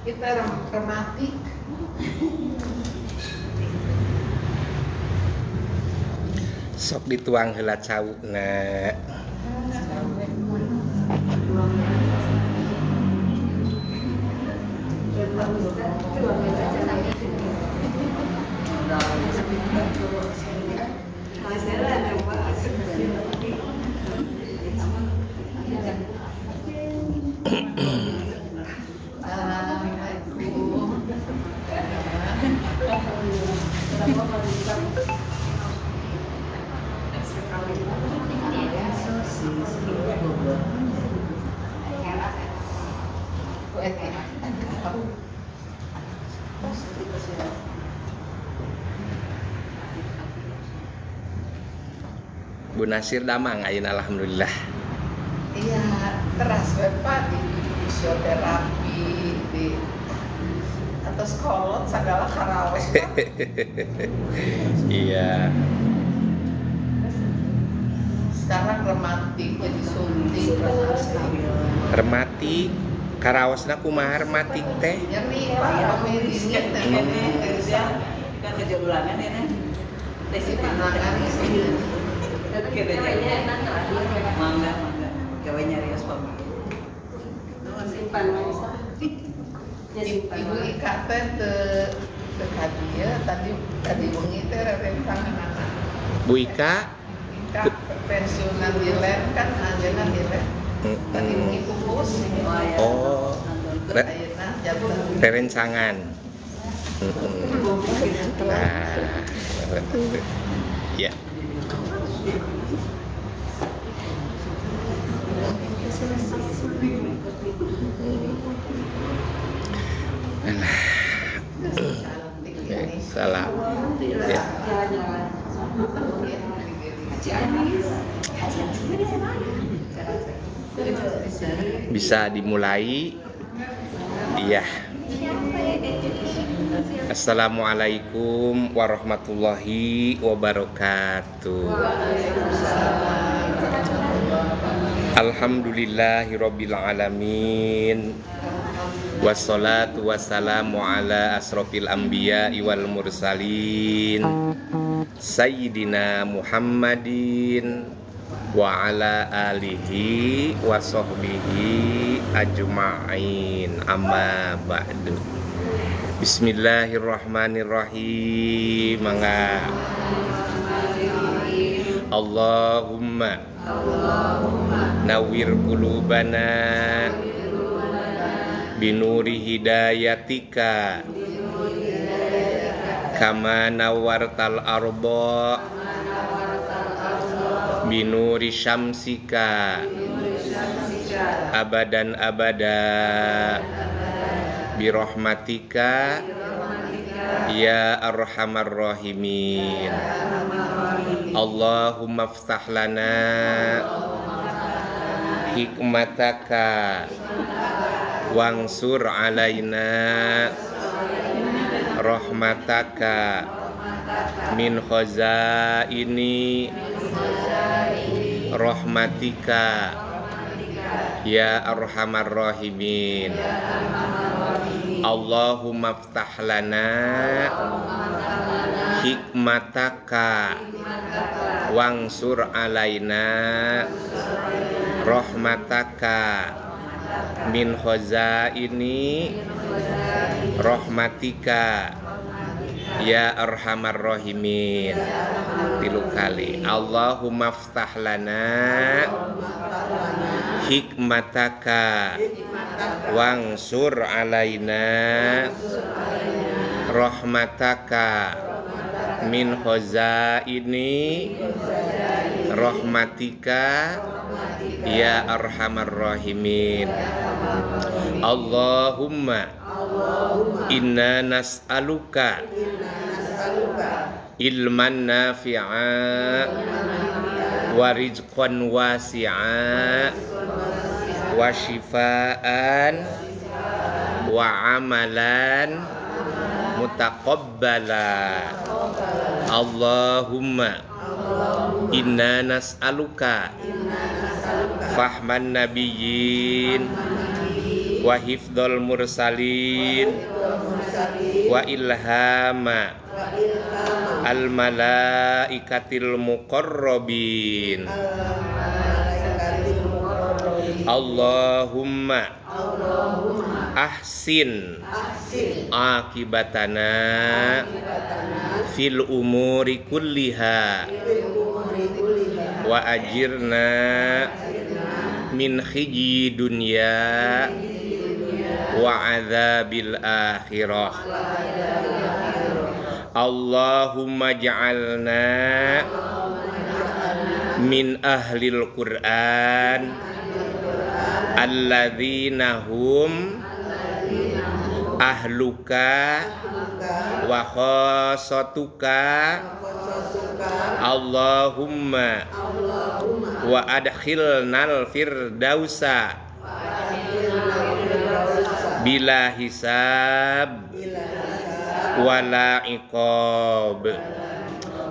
Kita rematik. Sok dituang heula cauna. Bu Nasir damang ayeuna alhamdulillah. Iya, teras Pak di fisioterapi di atas kolot segala karaos. Iya. Sekarang rematik jadi suntik Rematik karaosna kumaha rematik teh? nyeri Pak dingin kan kerja ulangan ya kan desi panangan mangga gawe nyarios Pak Ibu Ika teh dekat dia tadi wengi teh rencangan anak Bu Ika Ika pensiunan di lab kan ajeuna di lab tadi wengi pupus Oh, ayeuna janten rerencangan. Nah, ya. Salah. Ya. Bisa dimulai. Iya. Assalamualaikum warahmatullahi wabarakatuh. Alhamdulillahirabbil alamin. Wassalatu wassalamu ala asrofil anbiya'i wal mursalin Sayyidina Muhammadin wa ala alihi wa sahbihi ajma'in amma ba'du. Bismillahirrahmanirrahim. Mangga. Allahumma nawwir qulubana binuri hidayatika kama nawartal arba binuri syamsika abadan abada birahmatika ya arhamar rahimin. Allahumma ftah lana hikmataka wangsur alaina rahmataka min khazaini rahmatika ya arhamar rahimin. Allahumma ftah lana hikmataka wangsur alaina rahmataka min khazaini rahmatika ya arhamar rahimin. 3 kali. Allahumma ftah lana hikmataka wangsur alaina rahmataka min khazaini rahmatika ya arhamar rahimin. Allahumma inna nas'aluka ilman nafi'a wa rizqan wasi'a wa shifaan wa amalan mutaqabbala. Allahumma inna nas'aluka fahman nabiyyin wa hifdzul mursalin wa ilhama al malaikatil muqarrabin. Allahumma ahsin akibatana fil umuri kulliha wa ajirna min khizyi dunya wa adzabil akhirah. Allahumma ja'alna min ahlil Qur'an alladzina hum ahluka wa khassatuka. Allahumma wa adkhilnal firdausa bila hisab wala iqab.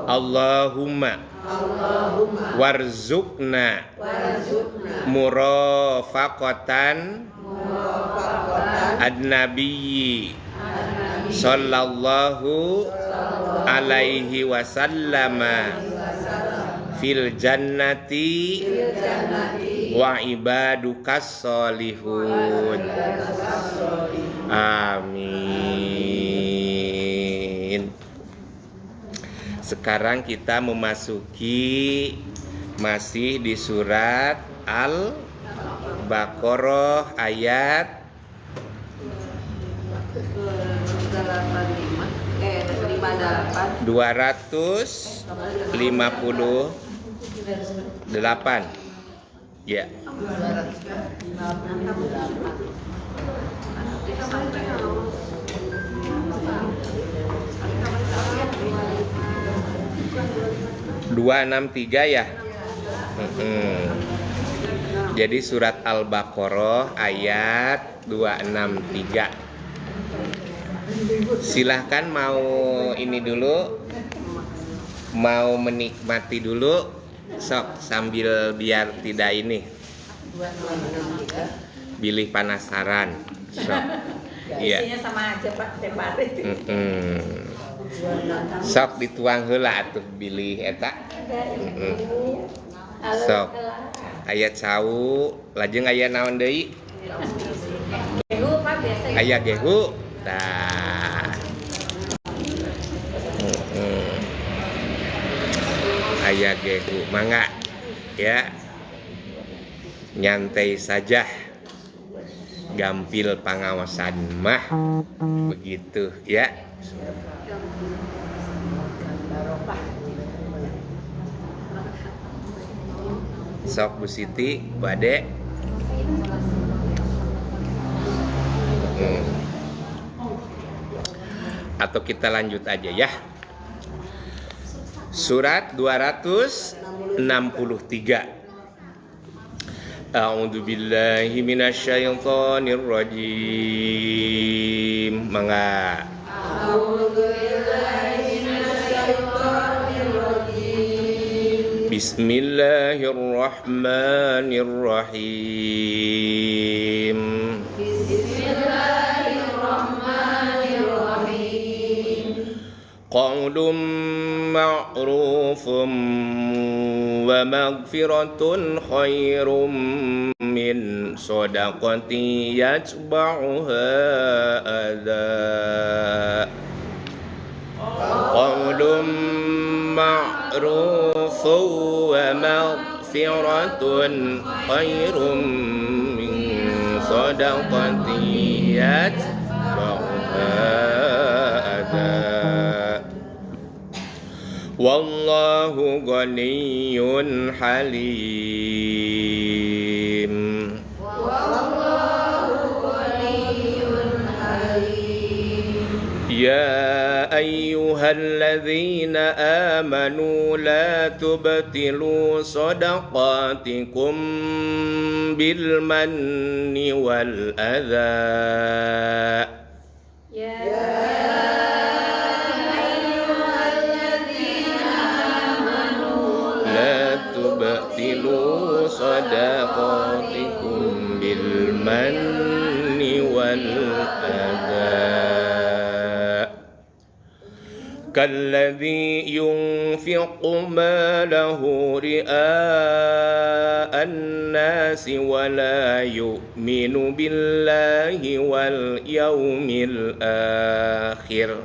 Allahumma warzuqna murafaqatan an-nabiyyi sallallahu alaihi wasallama fil jannati wa ibadukas solihun. Amin. Sekarang kita memasuki masih di surat Al-Baqarah ayat 258. Ya. Dua enam tiga ya. Jadi surat Al-Baqarah ayat 263. Silahkan mau ini dulu, mau menikmati dulu, sok sambil biar tidak ini bilih penasaran. Sok. Iya. Isinya sama aja Pak, tempat. Sok dituang heula atuh bilih eta. Sok. Aya cau, lajeng aya naon deui? Gehu Pak biasa. Aya gehu. Tah. Aya gehu, mangga ya. Nyantai saja. Gampil pangawasan mah begitu ya. Sok Bu Siti, Bade. Atau kita lanjut aja ya. Surat 263. A'udzu billahi minasyaitonir rajim. Mangga. Bismillahirrahmanirrahim. Qaulun ma'rufun wa maghfiratun khairum min shadaqatin yatba'uha adha. Qaulun ma'rufun wa maghfiratun khairum min shadaqatin yatba'uha adha. Wallahu ghaniyyun halim. Ya ayyuhalladzina amanu la tubtilu shadaqatikum bil manni wal adha. Tubtilu sadaqatikum bil manni والأذى كالذي ينفق ماله رئاء الناس ولا يؤمن بالله واليوم الآخر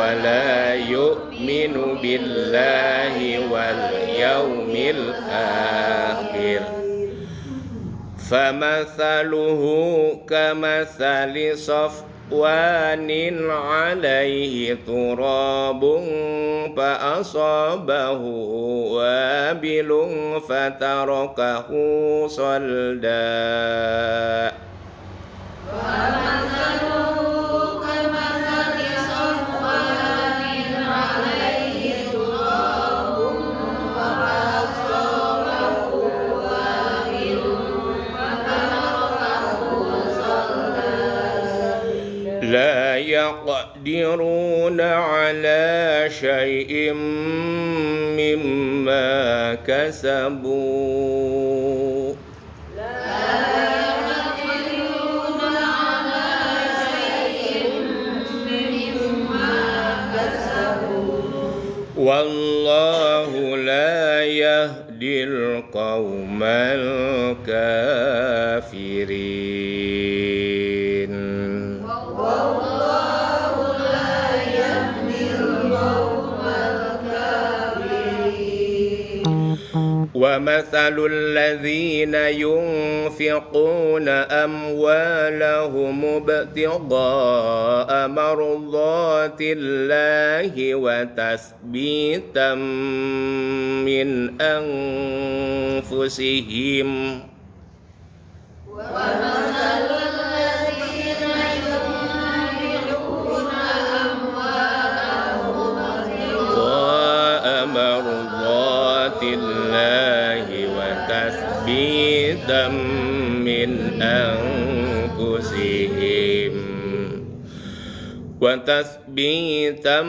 ولا يؤمن بالله واليوم الآخر فمثله كمثل صفوان عليه تراب فأصابه وابل فتركه صلدا لا يقدرون على شيء مما كسبوا والله لا يهدي القوم الكافرين ومثل الذين ينفقون أموالهم ابتغاء مرضات الله وتثبيتا من أنفسهم مرضات الله وتثبيتا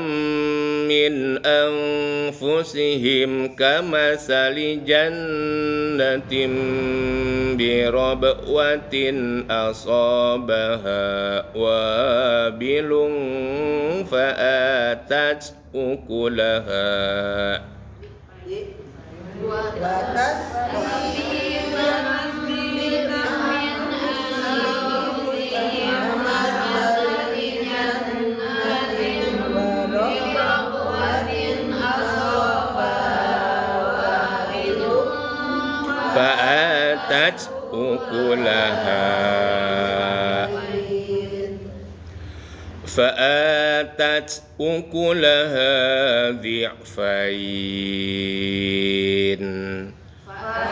من أنفسهم كمثل جنة بربوة أصابها وابل فآتت أكلها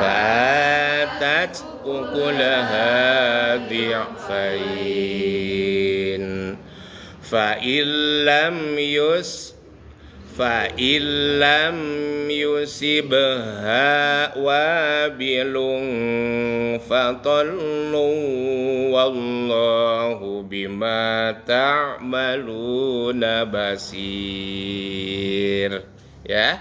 فآتت أكلها ضعفين فإن لم يصبها وابل فطل والله بما تعملون بصير. Ya.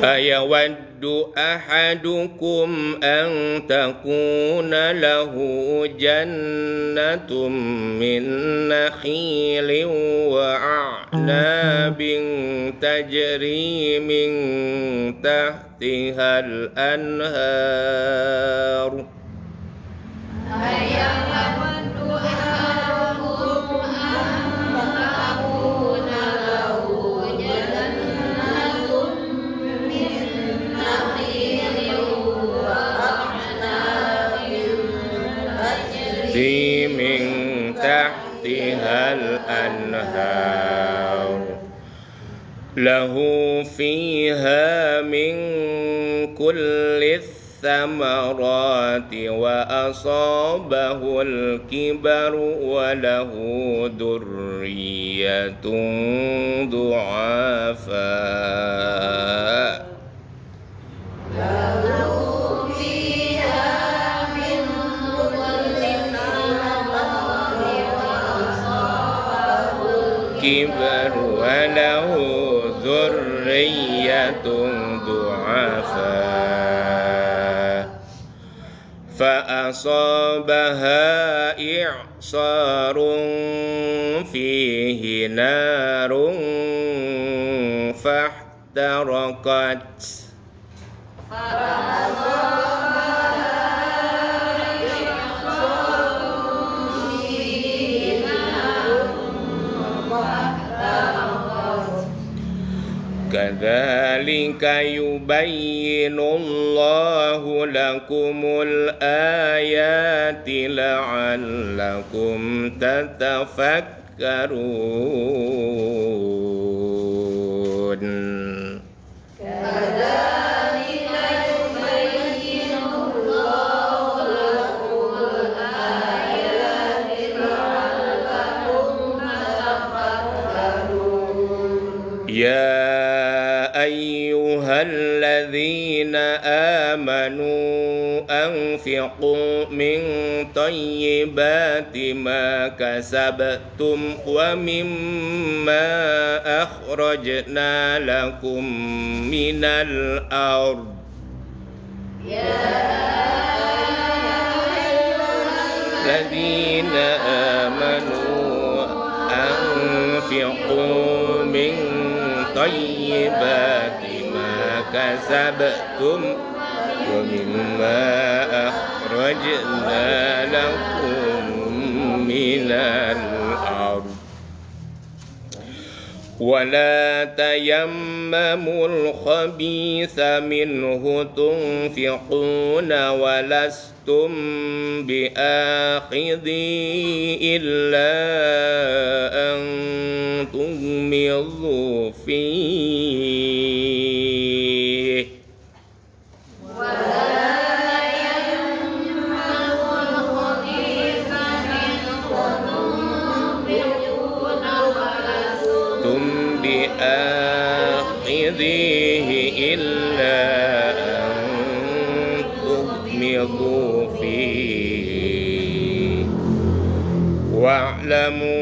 أيود أحدكم أن تكون له جنة من نخيل وأعناب تجري من تحتها الأنهار من تحتها الأنهار له فيها من كل الثمرات وأصابه الكبر وله ذرية ضعفاء كبر وله ذرية ضعفاء فأصابها إعصار فيه نار فاحترقت كذلك يبين الله لكم الآيات لعلكم تتفكرون يا أيها الذين آمنوا أنفقوا من طيبات ما كسبتم ومما أخرجنا لكم من الأرض الذين آمنوا أنفقوا من طيبات ما كسبتم ومما أخرجنا لكم من الأرض ولا تيمموا الخبيث منه تنفقون ولستم بآخذيه إلا أن تغمضوا فيه بآخذيه إلا أن تغمضوا فيه واعلموا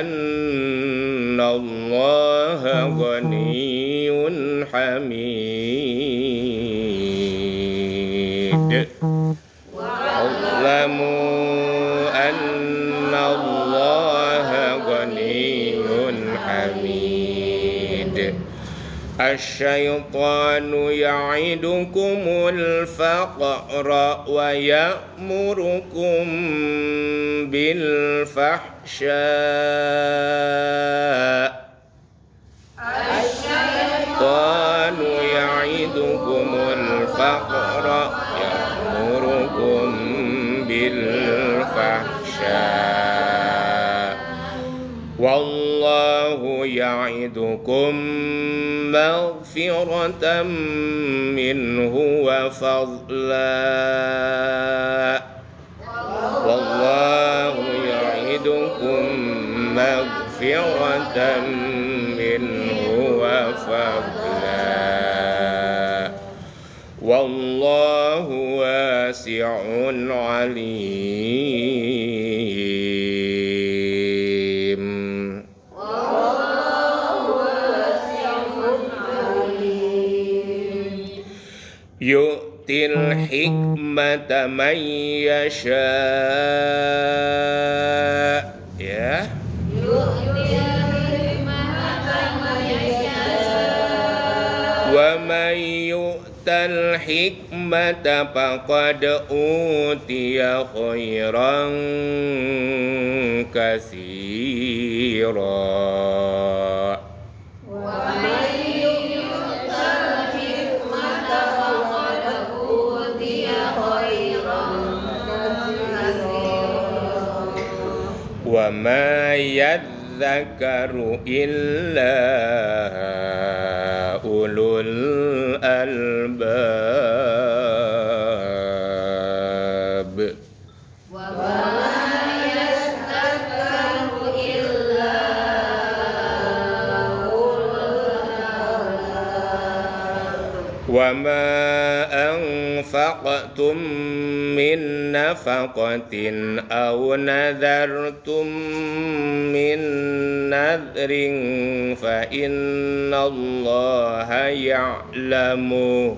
أن الله غني حميد واعلموا أن الله غني حميد الشيطان يعدكم الفقر ويأمركم بالفحشاء الشيطان يعدكم الفقر يأمركم بالفحشاء والله يعدكم مغفرة منه وفضلا والله يعدكم مغفرة منه وفضلا والله واسع عليم يؤتي الحكمة من يشاء ya wa man yu'tal hikmata faqad utiya khairan katsira wa ma yadh yadhakkaru illa ulul albab. Wa ma anfaqtum min nafaqatin aw nadartum min nadrin fa innallaha ya'lamu.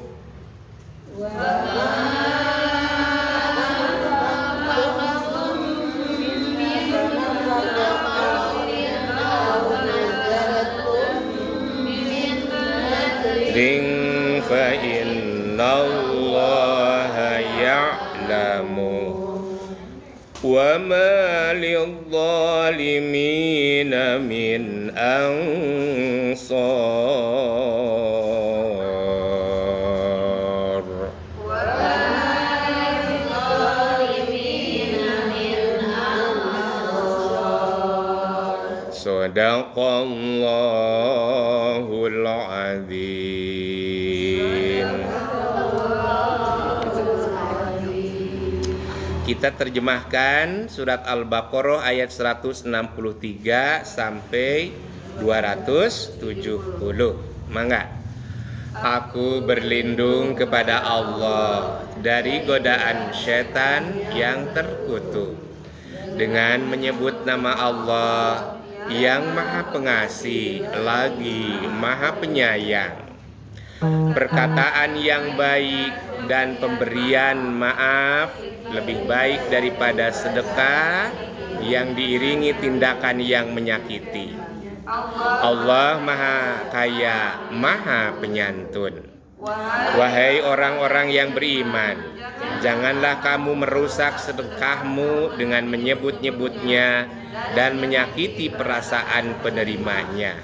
Fa innallaha ya'lamu wa ma lidh-dhalimina min ansar. Sadaqallahul azim. Kita terjemahkan surat Al-Baqarah ayat 163 sampai 270. Mangga. Aku berlindung kepada Allah dari godaan setan yang terkutuk dengan menyebut nama Allah yang Maha Pengasih lagi Maha Penyayang. Perkataan yang baik dan pemberian maaf lebih baik daripada sedekah yang diiringi tindakan yang menyakiti. Allah Maha Kaya, Maha Penyantun. Wahai orang-orang yang beriman, janganlah kamu merusak sedekahmu dengan menyebut-nyebutnya dan menyakiti perasaan penerimanya.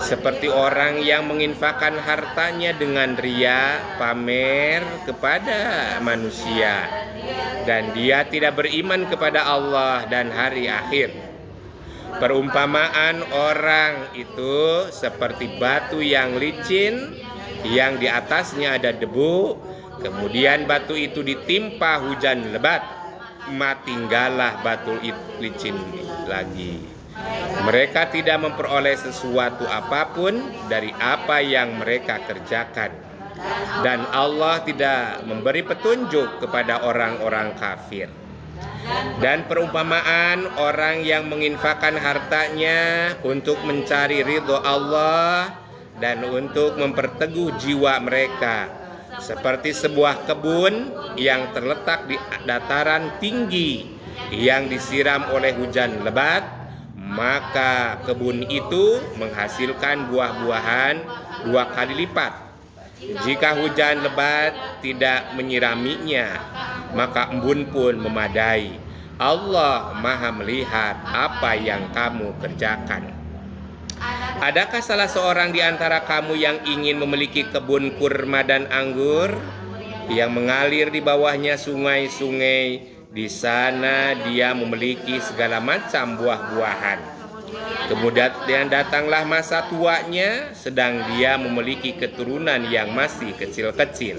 Seperti orang yang menginfakkan hartanya dengan ria, pamer kepada manusia, dan dia tidak beriman kepada Allah dan hari akhir. Perumpamaan orang itu seperti batu yang licin yang di atasnya ada debu, kemudian batu itu ditimpa hujan lebat, tinggallah batu licin lagi. Mereka tidak memperoleh sesuatu apapun dari apa yang mereka kerjakan, dan Allah tidak memberi petunjuk kepada orang-orang kafir. Dan perumpamaan orang yang menginfakkan hartanya untuk mencari ridho Allah dan untuk memperteguh jiwa mereka, seperti sebuah kebun yang terletak di dataran tinggi yang disiram oleh hujan lebat, maka kebun itu menghasilkan buah-buahan 2 kali lipat. Jika hujan lebat tidak menyiraminya, maka embun pun memadai. Allah Maha melihat apa yang kamu kerjakan. Adakah salah seorang di antara kamu yang ingin memiliki kebun kurma dan anggur yang mengalir di bawahnya sungai-sungai? Di sana dia memiliki segala macam buah-buahan. Kemudian datanglah masa tuanya, sedang dia memiliki keturunan yang masih kecil-kecil.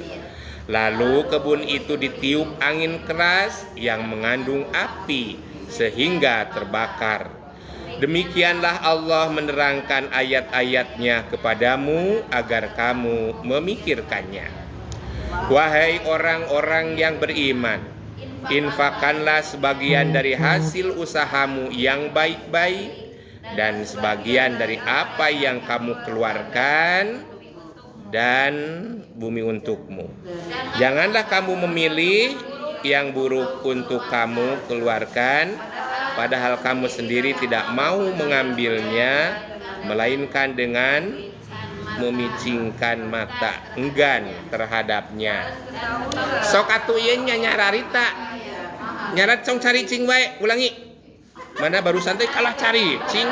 Lalu kebun itu ditiup angin keras yang mengandung api sehingga terbakar. Demikianlah Allah menerangkan ayat-ayatnya kepadamu agar kamu memikirkannya. Wahai orang-orang yang beriman, infakkanlah sebagian dari hasil usahamu yang baik-baik dan sebagian dari apa yang kamu keluarkan dan bumi untukmu. Janganlah kamu memilih yang buruk untuk kamu keluarkan, padahal kamu sendiri tidak mau mengambilnya, melainkan dengan memicingkan mata enggan terhadapnya. Sok atuh ieu nya nyararita. Nyarat cong cari cing bae, ulangi. Mana barusan teh kalah cari cing.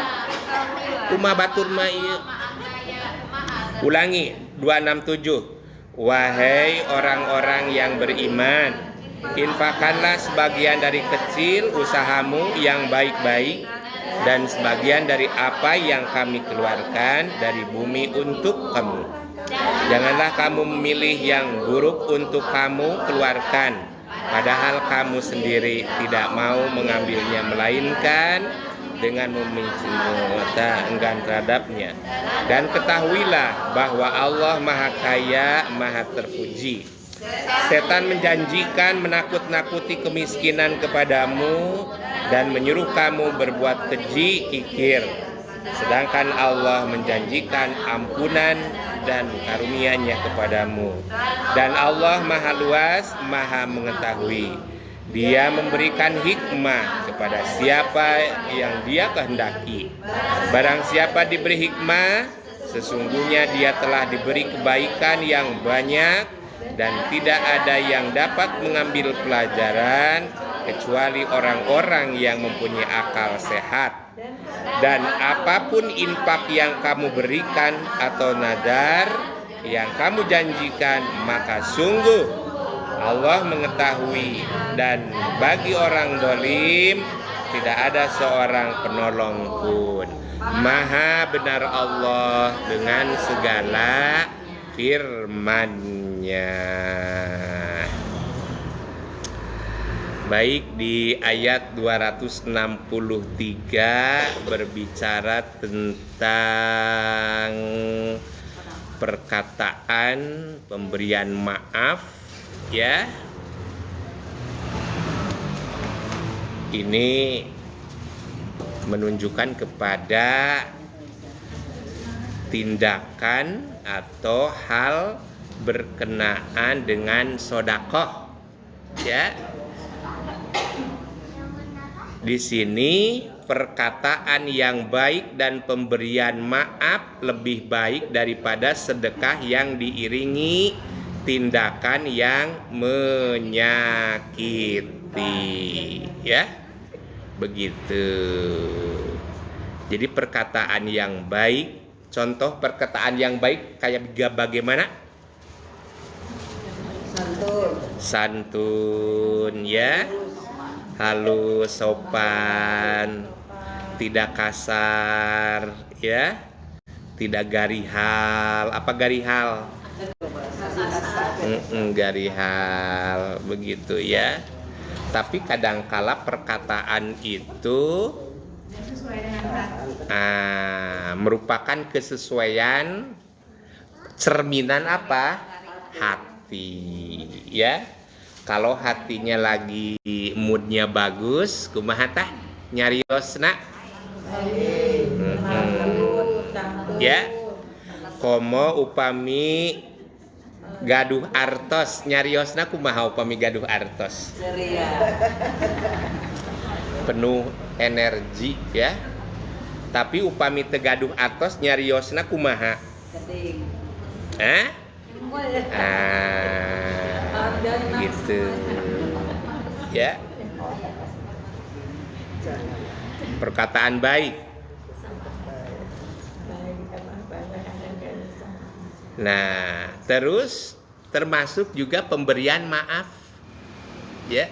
Kumaha batur mah ieu. Ulangi 267. Wahai orang-orang yang beriman, infakkanlah sebagian dari kecil usahamu yang baik-baik dan sebagian dari apa yang kami keluarkan dari bumi untuk kamu. Janganlah kamu memilih yang buruk untuk kamu keluarkan, padahal kamu sendiri tidak mau mengambilnya, melainkan dengan meminta enggan terhadapnya. Dan ketahuilah bahwa Allah Maha Kaya, Maha Terpuji. Setan menjanjikan menakut-nakuti kemiskinan kepadamu dan menyuruh kamu berbuat keji kikir, sedangkan Allah menjanjikan ampunan dan karunia-Nya kepadamu. Dan Allah Maha Luas, Maha Mengetahui. Dia memberikan hikmah kepada siapa yang Dia kehendaki. Barang siapa diberi hikmah, sesungguhnya dia telah diberi kebaikan yang banyak, dan tidak ada yang dapat mengambil pelajaran kecuali orang-orang yang mempunyai akal sehat. Dan apapun infak yang kamu berikan atau nadar yang kamu janjikan, maka sungguh Allah mengetahui, dan bagi orang dolim tidak ada seorang penolong pun. Maha benar Allah dengan segala firman-Nya. Baik, di ayat 263 berbicara tentang perkataan pemberian maaf, ya. Ini menunjukkan kepada tindakan atau hal berkenaan dengan sodakoh, ya. Di sini perkataan yang baik dan pemberian maaf lebih baik daripada sedekah yang diiringi tindakan yang menyakiti, ya. Begitu. Jadi perkataan yang baik, contoh perkataan yang baik kayak bagaimana? Santun, ya. Halus, sopan, tidak kasar, ya. Tidak garihal. Apa garihal? Garihal, begitu, ya. Tapi kadangkala perkataan itu merupakan kesesuaian cerminan apa? Hati, ya. Kalau hatinya lagi moodnya bagus, kumaha tah nyariosna? Ya. Komo upami gaduh artos, nyariosna kumaha upami gaduh artos? Penuh energi, ya. Tapi upami tegaduh artos nyariosna kumaha? Gitu, ya. Perkataan baik. Nah, terus termasuk juga pemberian maaf, ya.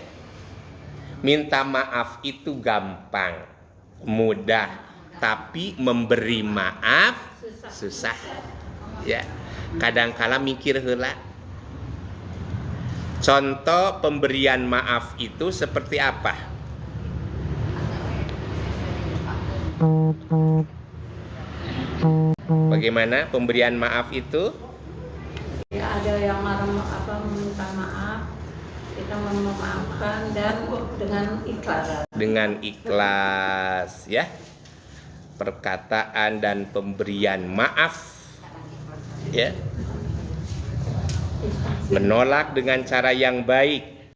Minta maaf itu gampang, mudah, tapi memberi maaf susah, ya. Kadangkala mikir heula. Contoh pemberian maaf itu seperti apa? Bagaimana pemberian maaf itu? Ya, ada yang minta maaf, kita memaafkan dan dengan ikhlas. Dengan ikhlas, ya. Perkataan dan pemberian maaf, ya. Menolak dengan cara yang baik.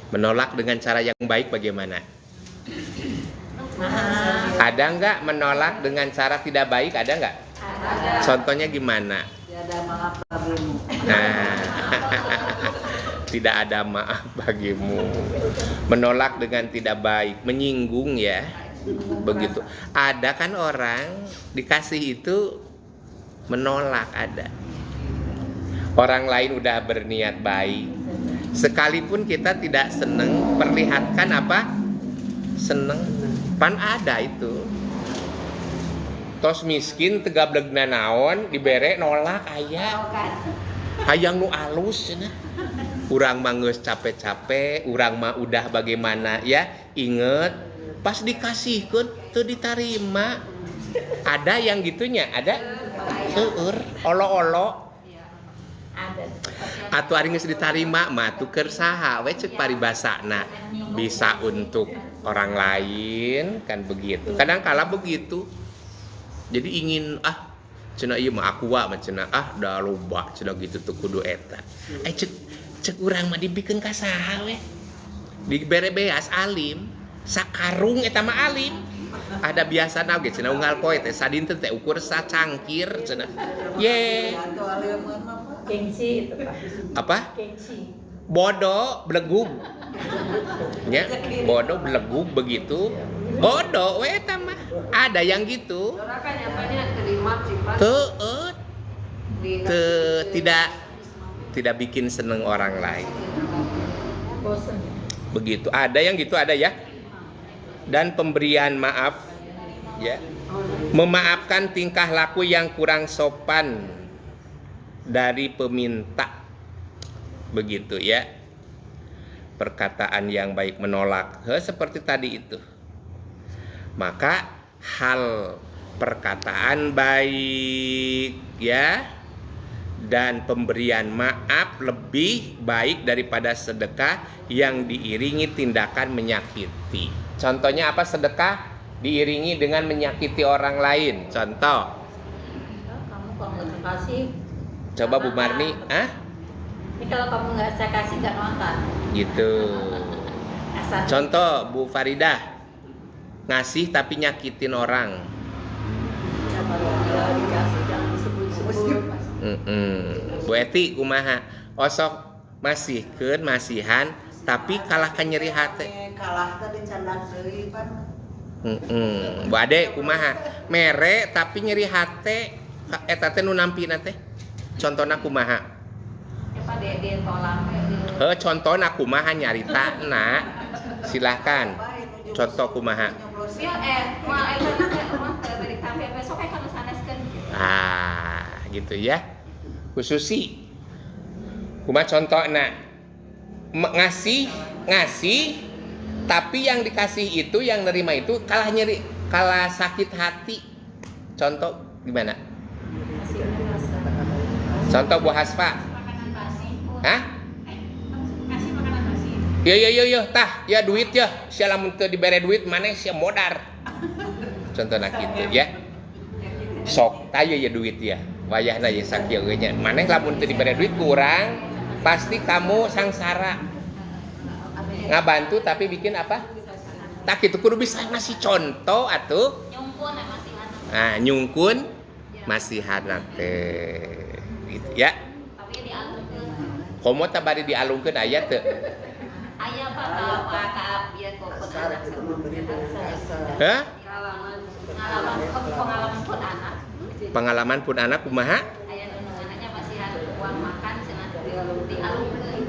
Menolak dengan cara yang baik bagaimana? Ada nggak menolak dengan cara tidak baik? Ada nggak? Contohnya gimana? Nah, tidak ada maaf bagimu. Menolak dengan tidak baik, menyinggung, ya. Begitu. Ada kan orang dikasih itu menolak, ada. Orang lain udah berniat baik, sekalipun kita tidak seneng, perlihatkan apa? Seneng. Pan ada itu. Tos miskin tegablegna naon dibere nolak aya. Hayang nu alus cenah. Urang mah geus capek-capek, urang mah udah bagaimana ya, inget pas dikasihkeun teu ditarima. Ada yang gitunya, ada seueur olo-olo. Ada. Atuh ari geus ditarima mah tuker saha we ceuk paribasana. Bisa untuk orang lain kan begitu. Kadang kala begitu. Jadi ingin cenah ieu mah aqua mah cenah da loba cenah gitu teu kudu eta. Cek urang mah dibikeun ka saha we? Dibere beas alim, sakarung eta mah alim. Ada biasana ge cenah unggal poe teh sadinten teh ukur sacangkir cenah. Ye. Gengsi itu Pak. Apa? Gengsi. Bodoh belegug. Ya, bodoh belegug begitu. Bodoh we eta mah. Ada yang gitu. Teu tidak bikin seneng orang lain. Bosen. Begitu. Ada yang gitu ada ya. Dan pemberian maaf ya. Memaafkan tingkah laku yang kurang sopan dari peminta. Begitu ya. Perkataan yang baik menolak. Seperti tadi itu. Maka hal perkataan baik ya dan pemberian maaf lebih baik daripada sedekah yang diiringi tindakan menyakiti. Contohnya apa sedekah diiringi dengan menyakiti orang lain? Contoh. Kamu kalau nggak kasih. Coba Bu Marni, Ini kalau kamu nggak saya kasih nggak nonton. Gitu. Asal. Contoh Bu Faridah, ngasih tapi nyakitin orang. Kalau dikasih jangan disebut-sebut. Bu Eti kumaha? Osok masihkeun masihan tapi kalahkan nyeri hati. Kalah tadi candak deui pan. Bu Ade kumaha? Mere tapi nyeri hati. Eta teh nu nampina teh. Contona kumaha? Apa dia tolak? Contona kumaha nyaritana? Silahkan. Contoh kumaha? Gitu ya. Khususi. Kumaha contona? Ngasih tapi yang dikasih itu yang nerima itu kalah sakit hati. Contoh gimana? Contoh Bu Hasfa. Hah? Yo tah ya duit ya. Sia lamun teu dibere duit maneh sia modar. Contohna kitu ya. Sok tah ya duit ya. Wayahna ya sakieu nya. Maneh lamun teu dibere duit kurang, pasti kamu sangsara. Ngabantu tapi bikin apa? Tak kitu kudu bisa ngasih contoh atuh. Nyungkun masihan teh. Gitu ya. Komo teh bari dialungkeun aya teu? Aya Pak biar kokon anak. Hah? Pengalaman pun anak. Pengalaman pun anak kumaha? Aya nu anaknya masihan uang makan cenah dialungkeun.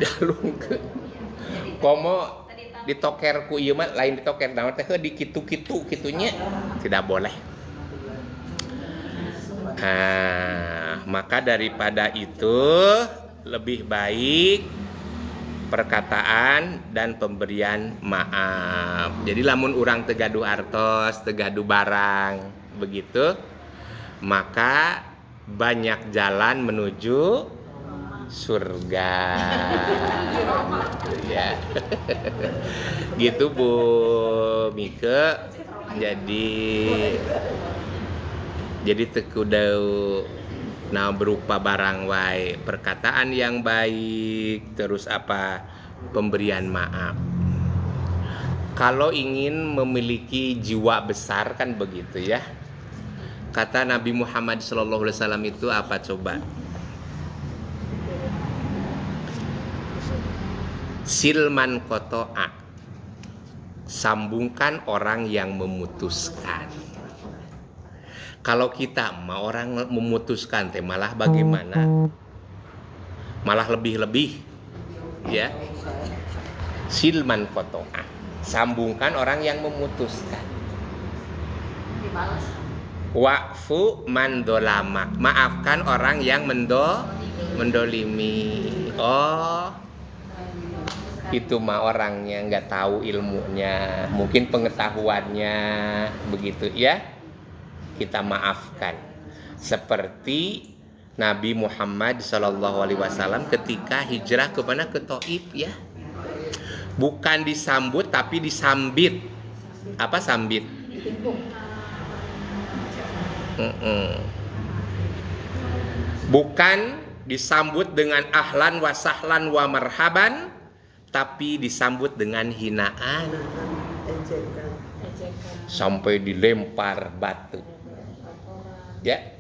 Dialungkeun. Komo ditoker ku ieu mah lain ditoker naon teh di kitu-kitu kitunya tidak boleh. Maka daripada itu lebih baik perkataan dan pemberian maaf. Jadi lamun urang teu gaduh artos, teu gaduh barang, begitu, maka banyak jalan menuju surga. Ya. Gitu Bu Mike. Jadi teu kudu berupa barang wae, perkataan yang baik, terus apa? Pemberian maaf. Kalau ingin memiliki jiwa besar kan begitu ya. Kata Nabi Muhammad SAW itu apa coba? Silman koto'a. Sambungkan orang yang memutuskan. Kalau kita orang memutuskan teh malah bagaimana? Malah lebih-lebih ya. Silman koto'a. Sambungkan orang yang memutuskan. Dibalas. Wa'fu man dolama. Maafkan orang yang mendolimi. Oh, itu mah orangnya nggak tahu ilmunya, mungkin pengetahuannya begitu ya. Kita maafkan. Seperti Nabi Muhammad SAW ketika hijrah ke mana? Ke Taif ya. Bukan disambut tapi disambit. Apa sambit? Bukan disambut dengan ahlan wa sahlan wa marhaban, tapi disambut dengan hinaan. Sampai dilempar batu. Ya.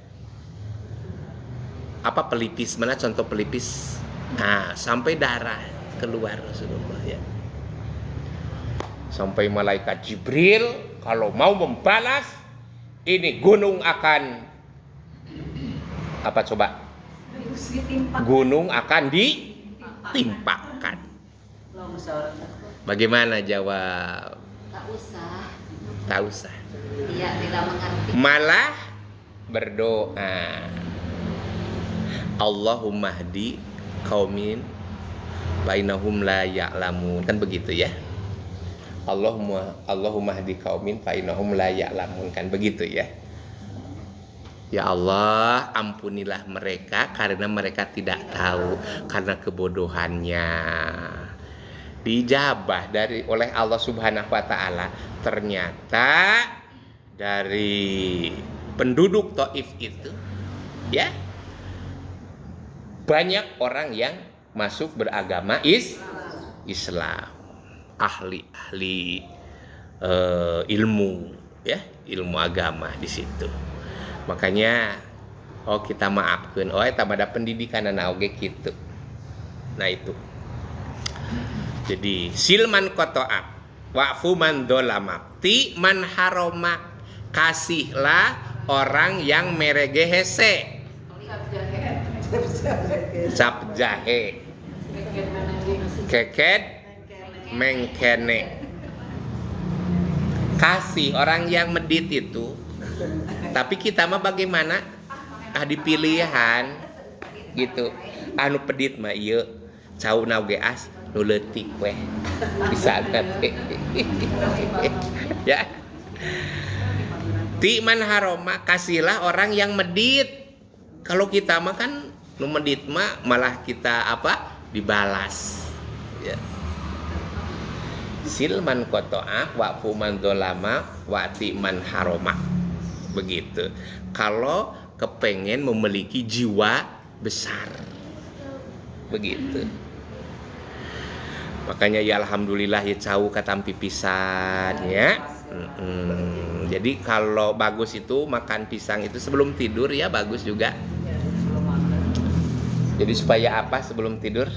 Apa pelipis? Mana contoh pelipis? Nah, sampai darah keluar Rasulullah ya. Sampai malaikat Jibril kalau mau membalas, ini gunung akan apa coba? Gunung akan ditimpakan. Bagaimana jawab? Tak usah. Tak usah. Dia tidak mengerti. Malah berdoa. Allahumma hdi qaumin bainahum la ya'lamun. Kan begitu ya. Allahumma hdi qaumin bainahum la ya'lamun. Kan begitu ya. Ya Allah, ampunilah mereka karena mereka tidak tahu, karena kebodohannya. Dijabah oleh Allah Subhanahu wa taala. Ternyata dari penduduk Taif itu ya, banyak orang yang masuk beragama Islam, ahli ilmu ya, ilmu agama di situ. Makanya kita maafkan, eta pada pendidikan anak oge kitu. Nah itu. Jadi silman kotoak, wa'fu man dolamak, ti man haromak, kasihlah orang yang meregehese. Cap jahe, keket mengkene. Kasih orang yang medit itu. Tapi kita mah bagaimana? Di pilihan gitu. Anu pedit mah ieu cauna oge as nu leutik weh. Bisa teh. Ya. Ti man haroma, kasihlah orang yang medit. Kalau kita mah kan nu medit mah malah kita apa? Dibalas. Ya. Silman koto'ah wa fuman dolama wa ti man haroma. Begitu. Kalau kepengen memiliki jiwa besar, begitu. Makanya ya alhamdulillah ya cau katampi pisan ya. Jadi kalau bagus itu makan pisang itu sebelum tidur ya, bagus juga. Jadi supaya apa sebelum tidur?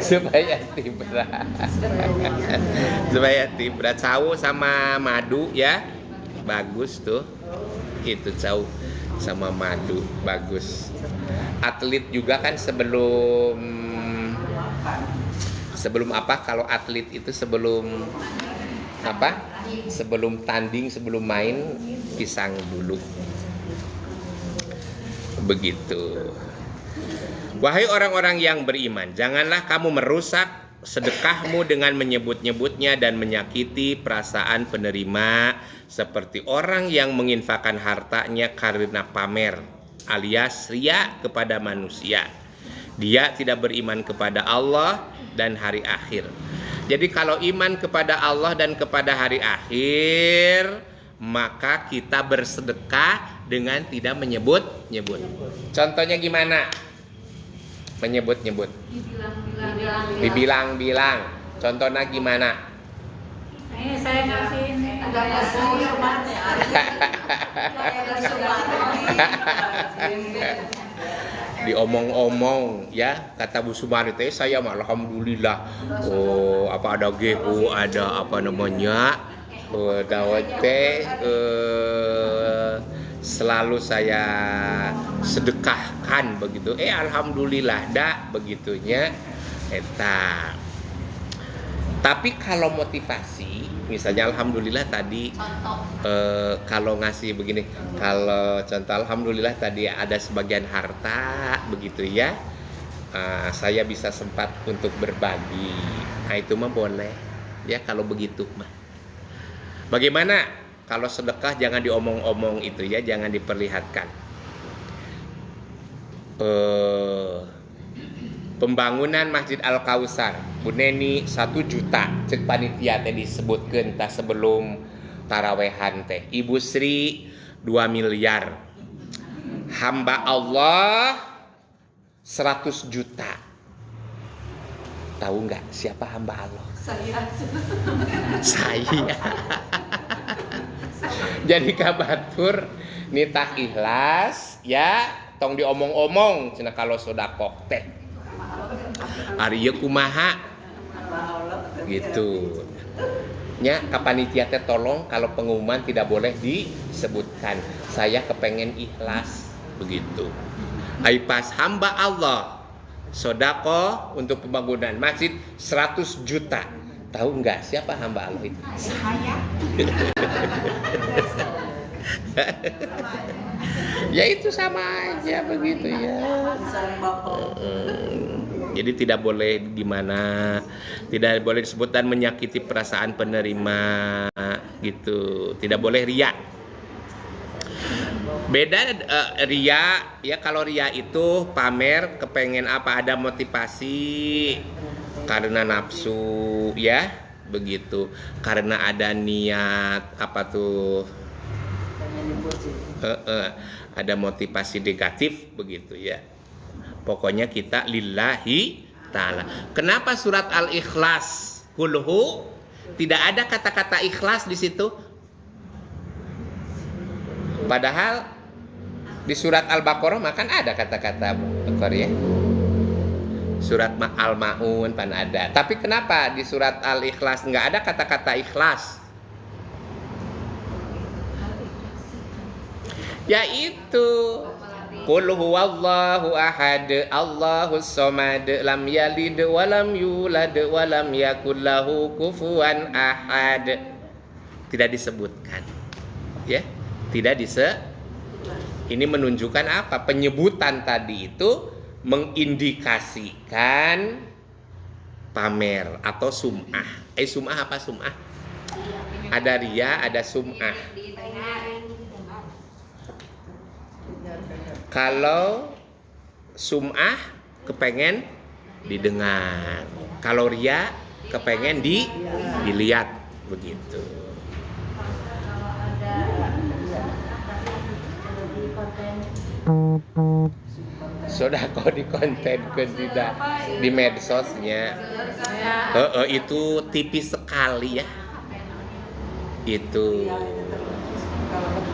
Supaya tibra. Supaya tibra. Cau sama madu ya, bagus tuh. Itu cau sama madu bagus. Atlet juga kan sebelum apa? Kalau atlet itu sebelum apa? Sebelum tanding, sebelum main pisang dulu. Begitu. Wahai orang-orang yang beriman, janganlah kamu merusak sedekahmu dengan menyebut-nyebutnya dan menyakiti perasaan penerima, seperti orang yang menginfakkan hartanya karena pamer alias riya kepada manusia. Dia tidak beriman kepada Allah dan hari akhir. Jadi kalau iman kepada Allah dan kepada hari akhir, maka kita bersedekah dengan tidak menyebut-nyebut. Contohnya gimana? Menyebut-nyebut. Dibilang-bilang. Contohnya gimana? Saya ngasih ini. Diomong-omong ya, kata Bu Sumari teh saya mah alhamdulillah. Oh, apa ada GU, ada apa namanya? Dawet teh selalu saya sedekahkan begitu. Alhamdulillah dah begitunya. Eta. Tapi kalau motivasi, misalnya alhamdulillah tadi Contoh. kalau ngasih begini, kalau contoh alhamdulillah tadi ada sebagian harta begitu ya, saya bisa sempat untuk berbagi. Nah itu mah boleh ya kalau begitu mah. Bagaimana kalau sedekah jangan diomong-omong itu ya, jangan diperlihatkan. Pembangunan Masjid Al-Kausar Bu Neni 1 juta cek panitia teh disebutkeun tah sebelum tarawehan teh. Ibu Sri 2 miliar. Hamba Allah 100 juta. Tahu nggak siapa hamba Allah? Saya. Jadi kabatur nitah ikhlas ya, tong diomong-omong cenah kalau sedekah teh. Ari ieu kumaha gitu. Nya kapanitia teh tolong kalau pengumuman tidak boleh disebutkan. Saya kepengen ikhlas begitu. Ai pas hamba Allah sedekah untuk pembangunan masjid 100 juta. Tahu nggak siapa hamba Allah itu? Saya. Ya itu sama aja begitu ya. Jadi tidak boleh gimana, tidak boleh disebut dan menyakiti perasaan penerima gitu. Tidak boleh riya. Beda ria ya, kalau ria itu pamer kepengen apa, ada motivasi karena nafsu ya begitu, karena ada niat apa tuh ada motivasi negatif begitu ya. Pokoknya kita lillahi ta'ala. Kenapa surat Al-Ikhlas kulhu tidak ada kata-kata ikhlas di situ? Padahal di surat Al-Baqarah makan ada kata-kata Korea. Surat Al-Maun pan ada. Tapi kenapa di surat Al-Ikhlas nggak ada kata-kata ikhlas? Yaitu Qul huwallahu ahad, Allahus samad, lam yalid wa lam yulad wa lam yakul lahu kufuwan ahad. Tidak disebutkan. Ya, tidak ini menunjukkan apa? Penyebutan tadi itu mengindikasikan pamer atau sum'ah. Sum'ah apa sum'ah? Ada riya, ada sum'ah. Kalau sum'ah kepengen didengar, kalau riya kepengen dilihat begitu. Sodako dikontenkeun tidak di medsosnya. Itu tipis sekali ya. Itu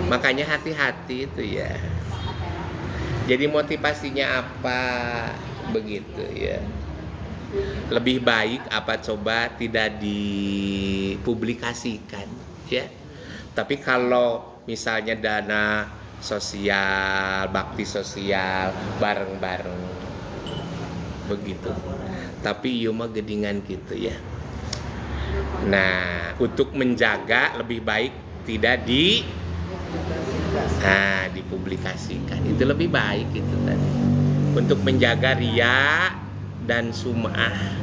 makanya hati-hati itu ya. Jadi motivasinya apa begitu ya. Lebih baik apa coba tidak dipublikasikan ya. Tapi kalau misalnya dana sosial, bakti sosial bareng-bareng begitu. Tapi ieu mah gedingan gitu ya. Nah, untuk menjaga lebih baik tidak dipublikasikan. Itu lebih baik itu tadi. Untuk menjaga riya dan sum'ah.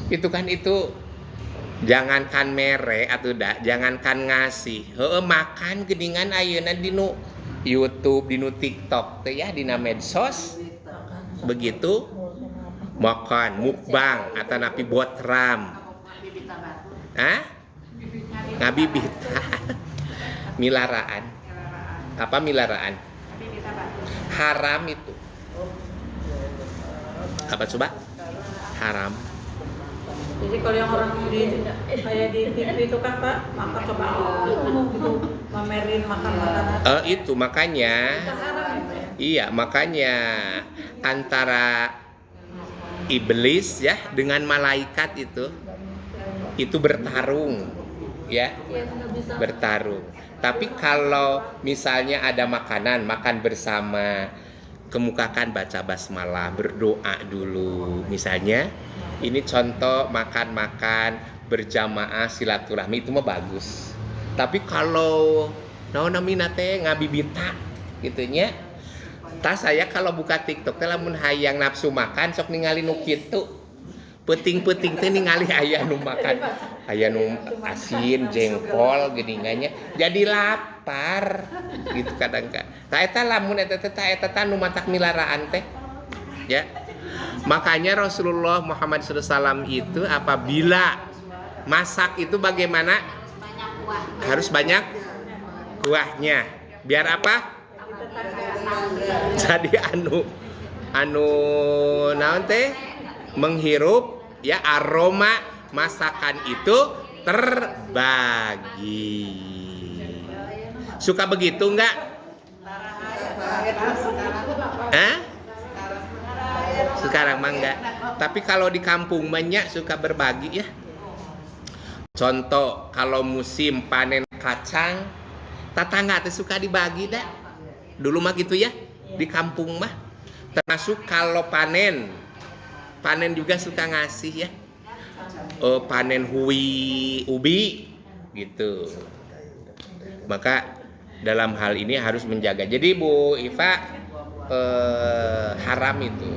Itu kan itu jangankan mere atau jangankan ngasih. Makan gedingan ayeuna dinu YouTube, dinu TikTok teh ya, dina medsos. Begitu makan mukbang atau napi botram. Ngabibit. Milaraan. Apa milaraan? Haram itu. Apa coba? Haram. Jadi kalau yang orang kayak di TV itu kan Pak, makan coba gitu, mamerin makan makanan. Itu makanya. Iya, makanya antara iblis ya dengan malaikat itu bertarung ya. Bertarung. Tapi kalau misalnya ada makan bersama, kemukakan baca basmalah, berdoa dulu. Misalnya, ini contoh makan-makan berjamaah silaturahmi itu mah bagus. Tapi kalau naon namina teh ngabibita gitu nya. Tah saya kalau buka TikTok teh lamun hayang nafsu makan sok ningali nu kitu. Peuting-peuting teh ningali aya nu makan. Aya nu asin, jengkol geuningannya. Jadi lapar gitu kadang-kadang. Tah eta lamun eta teh nu matak milaraan teh. Ya. Makanya Rasulullah Muhammad SAW itu apabila masak itu bagaimana? banyak kuah. Harus banyak kuahnya. Biar apa? Jadi anu naon teh menghirup ya aroma masakan itu terbagi. Suka begitu enggak? Hah? Sekarang mah enggak. Tapi kalau di kampung banyak suka berbagi ya. Contoh kalau musim panen kacang, tetangga teh suka dibagi dah. Dulu mah gitu ya, di kampung mah. Termasuk kalau panen juga suka ngasih ya. Panen ubi gitu. Maka dalam hal ini harus menjaga. Jadi Bu Iva haram itu.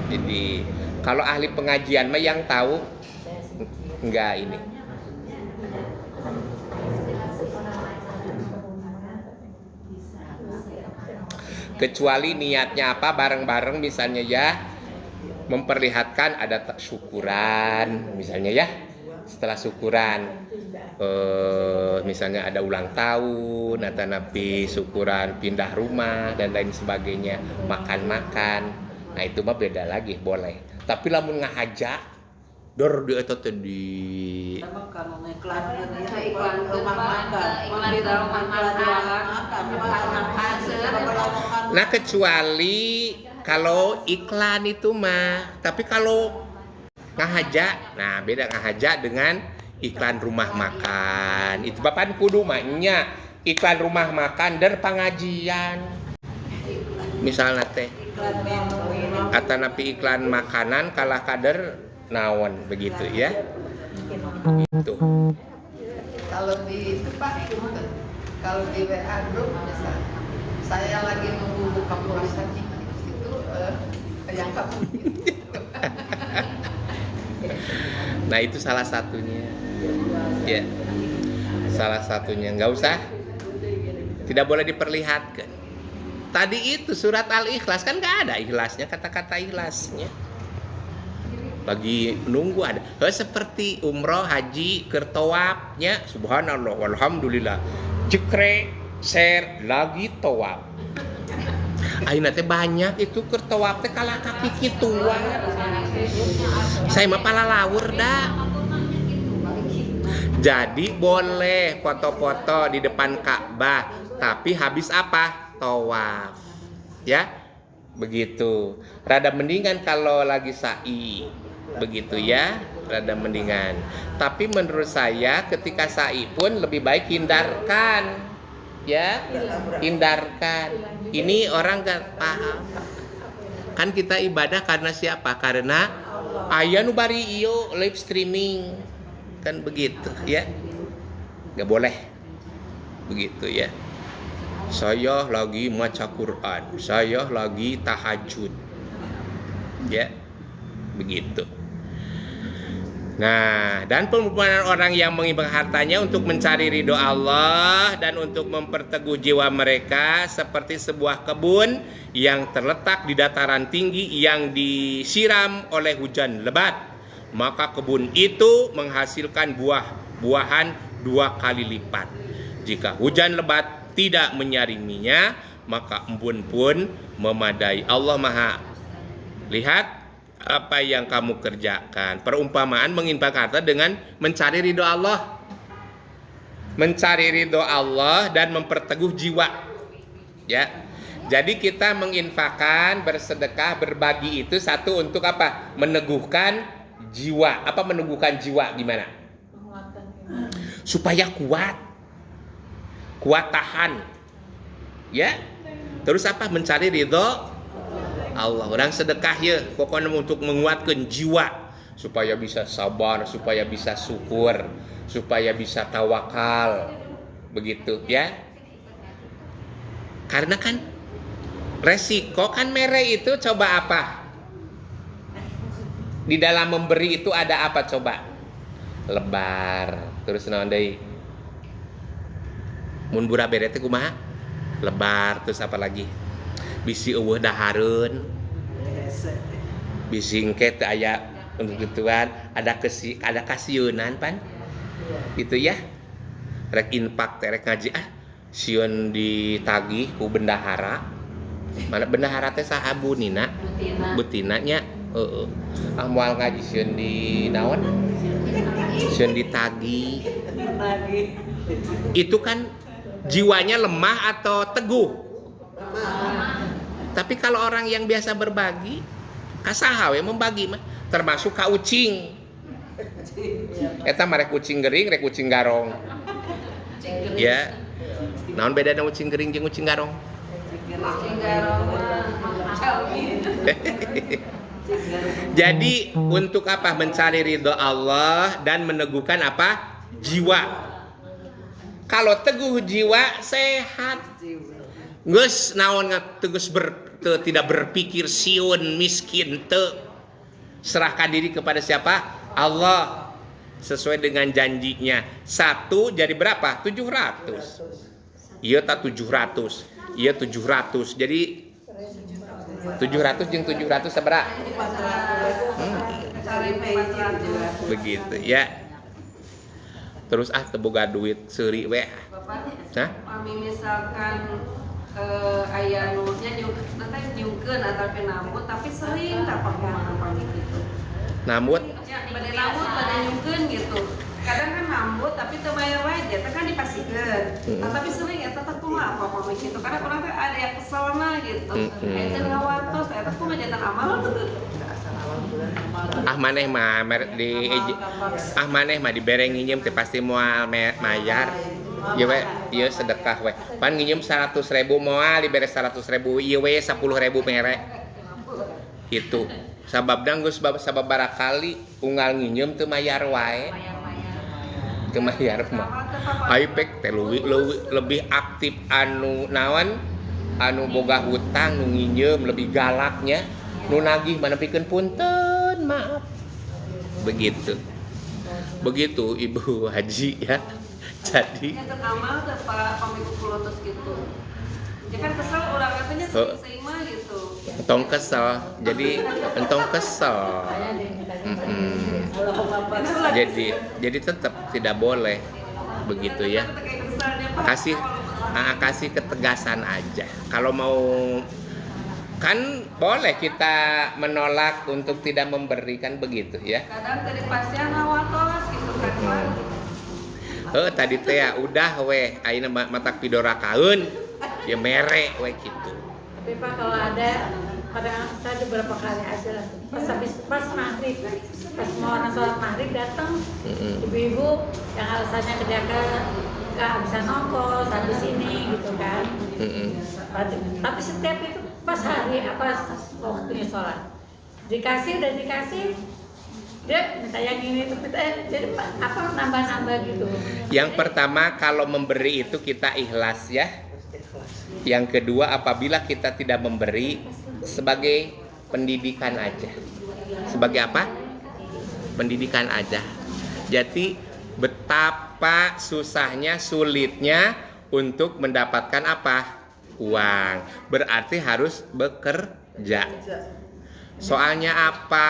Jadi kalau ahli pengajian mah yang tahu enggak ini. Kecuali niatnya apa bareng-bareng misalnya ya memperlihatkan ada syukuran misalnya ya. Setelah syukuran misalnya ada ulang tahun atau napi syukuran pindah rumah dan lain sebagainya, makan-makan. Nah itu mah beda lagi, boleh. Tapi lamun ngahajak dor di eta teh di Emang kamu ngiklankeun ieu Iklan rumah makan. iklan di rumah makan. Nah kecuali kalau iklan itu mah, tapi kalau ngahajak, nah beda ngahajak dengan iklan rumah makan. Itu bapak kudu mahnya iklan rumah makan dan pengajian. Misalnya teh, atau napi iklan makanan kalah kader naon begitu ya. Itu. Kalau di tempat kalau di WA grup misal saya lagi nunggu buka puasa itu yang kamu Nah itu salah satunya ya, salah satunya. Nggak usah, tidak boleh diperlihatkan. Tadi itu surat Al-Ikhlas kan nggak ada ikhlasnya, kata-kata ikhlasnya. Lagi nunggu ada. Seperti umroh, haji, kertowapnya, subhanallah, walhamdulillah, jekre, share, lagi towap. Ayeuna teh banyak itu kertowap teh kalah kaki kituan. Saya mah palalawur dah. Jadi boleh foto-foto di depan Ka'bah, tapi habis apa? Tawaf. Ya? Begitu. Rada mendingan kalau lagi sa'i. Begitu ya, rada mendingan. Tapi menurut saya ketika sa'i pun lebih baik hindarkan. Ya, hindarkan. Ini orang gak paham. Kan kita ibadah karena siapa? Karena aya nu bari ieu live streaming. Kan begitu ya. Gak boleh. Begitu ya. Saya lagi maca Quran, saya lagi tahajud. Ya. Begitu. Nah, dan perumpamaan orang yang mengimbang hartanya untuk mencari ridho Allah dan untuk memperteguh jiwa mereka seperti sebuah kebun yang terletak di dataran tinggi yang disiram oleh hujan lebat. Maka kebun itu menghasilkan buah-buahan 2 kali lipat. Jika hujan lebat tidak menyaringinya, maka embun pun memadai. Allah Maha lihat apa yang kamu kerjakan. Perumpamaan menginfak harta dengan mencari ridho Allah. Mencari ridho Allah dan memperteguh jiwa. Ya. Jadi kita menginfakkan, bersedekah, berbagi itu satu untuk apa? Meneguhkan jiwa. Apa meneguhkan jiwa gimana? Supaya kuat. Kuat tahan. Ya. Terus apa? Mencari ridho Allah. Orang sedekah ya pokoknya untuk menguatkan jiwa supaya bisa sabar, supaya bisa syukur, supaya bisa tawakal. Begitu ya. Karena kan resiko kan mere itu coba apa? Di dalam memberi itu ada apa coba? Lebar. Terus naon deui? Mun bura bere teh kumaha? Lebar, terus apa lagi? Bisi eueuh dahareun. Bisi engke teu aya untuk gituan, ada kasieunan pan. Gitu ya. Rek infak teh rek ngaji sieun ditagih ku bendahara. Mana bendahara teh saha bunina? Betina nya. Heeh. Moal ngaji sieun di naon? Sieun ditagih. Itu kan jiwanya lemah atau teguh? Tapi kalau orang yang biasa berbagi, kasaha we membagi mah, termasuk ka ucing. Eta mah rek ucing gering, rek ucing garong. Ya. Naon bedana ucing gering jeung ucing garong? Ucing garong mahal gitu. Jadi untuk apa? Mencari ridho Allah dan meneguhkan apa? Jiwa. Kalau teguh jiwa sehat. Geus naon tegus tidak berpikir siun miskin teu. Serahkan diri kepada siapa? Allah. Sesuai dengan janjinya. 1 jadi berapa? 700. Iya tak 700. Iya 700. Jadi 700 jeung 700 sabaraha? Begitu ya. Terus teboga duit seuri we. Hah? Kami misalkan aya nurnya nyungkeun atau penambut tapi sering tak pakai pamit gitu. Nambut? Ya, pada nambut pada nyungkeun gitu. Kadang kan nambut tapi teu bayar wae eta kan dipasikeun. Tapi sering eta teh kumaha apa pamit gitu. Karena urang teh ada yang keselna gitu. Eta ngawatos eta kumaha jantan amal. Maneh mah maneh mah dibere nginjem teh pasti moal mayar. Ieu we, ieu sedekah we. Pan nginjem 100.000 moal dibere 100.000, ieu we 10.000 mere. Kitu. Sababna geus sababaraha kali unggal nginjem teu mayar wae. Teu mayar mah. Aipek teh lebih aktif anu naon? Anu boga hutang nu nginjem lebih galaknya. Nu nagih mana pikeun punten maaf. Begitu Ibu Haji ya. Jadi Eta amal teh pamit kulotos gitu. Ya kan kesel urang katanya sering mah gitu. entong kesel. Jadi entong kesel. Jadi tetap tidak boleh begitu ya. Kasih ketegasan aja. Kalau mau kan boleh kita menolak untuk tidak memberikan begitu ya. Kadang dari pasien ngawatos gitu kan. Tadi teh ya udah weh ayeuna matak pidorakaeun ya mere weh gitu. Tapi Pak kalau ada pada tadi beberapa kali aja lah. Pas maghrib, pas mau orang sholat maghrib datang ibu-ibu yang alasannya kehabisan ongkos habis ini gitu kan. Tapi setiap itu pas hari apa waktunya sholat dikasih dia minta yang ini jadi apa nambah-nambah gitu. Yang pertama kalau memberi itu kita ikhlas ya. Yang kedua apabila kita tidak memberi sebagai pendidikan aja. Sebagai apa? Pendidikan aja. Jadi betapa susahnya sulitnya untuk mendapatkan apa? Uang. Berarti harus bekerja. Soalnya apa?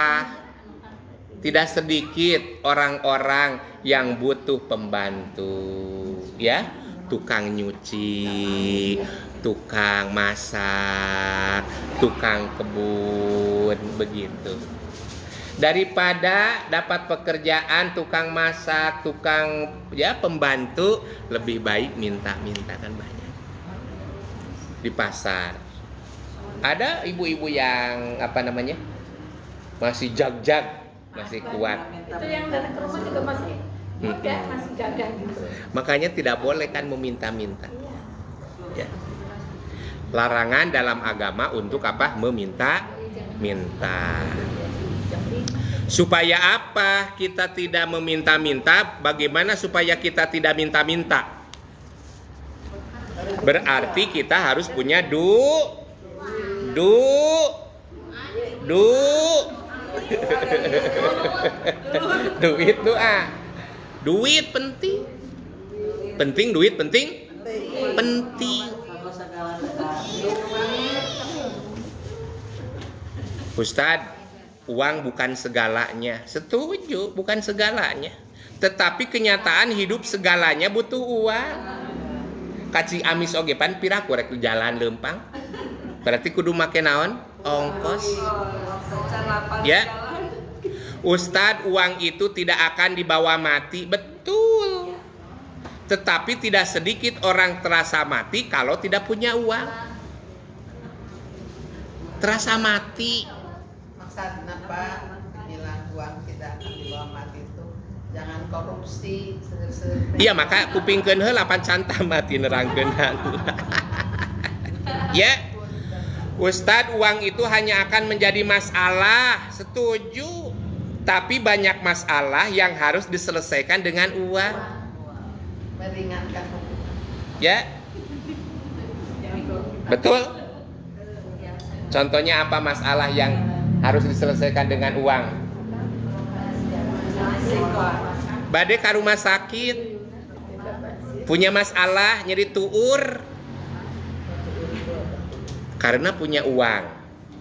Tidak sedikit orang-orang yang butuh pembantu, ya, tukang nyuci, tukang masak, tukang kebun, begitu. Daripada dapat pekerjaan tukang masak, tukang ya pembantu, lebih baik minta-minta kan banyak. Di pasar ada ibu-ibu yang apa namanya masih jag-jag, masih kuat. Itu yang datang ke rumah juga masih muda, masih gagah gitu. Makanya tidak boleh kan meminta-minta. Ya. Larangan dalam agama untuk apa? Meminta minta. Supaya apa kita tidak meminta-minta? Bagaimana supaya kita tidak minta-minta? Berarti kita harus punya duit doa. Duit penting. Penting duit penting. Penting. Ustadz, uang bukan segalanya. Setuju, bukan segalanya. Tetapi kenyataan hidup segalanya butuh uang. Kaci amis oge pan pira korek jalan lempang. Berarti kudu make naon? Ongkos. Ya. Ustadz, uang itu tidak akan dibawa mati. Betul. Tetapi tidak sedikit orang terasa mati kalau tidak punya uang. Terasa mati. Maksud kenapa bilang uang tidak akan dibawa mati itu? Jangan korupsi. Iya, maka kupingkeun heula pan canta mati nerangkeunna. Ya. Ustadz, uang itu hanya akan menjadi masalah. Setuju. Tapi banyak masalah yang harus diselesaikan dengan uang. Meringankan hukuman. Ya. Betul. Contohnya apa masalah yang harus diselesaikan dengan uang? Bade ka rumah sakit, punya masalah nyeri tuur, karena punya uang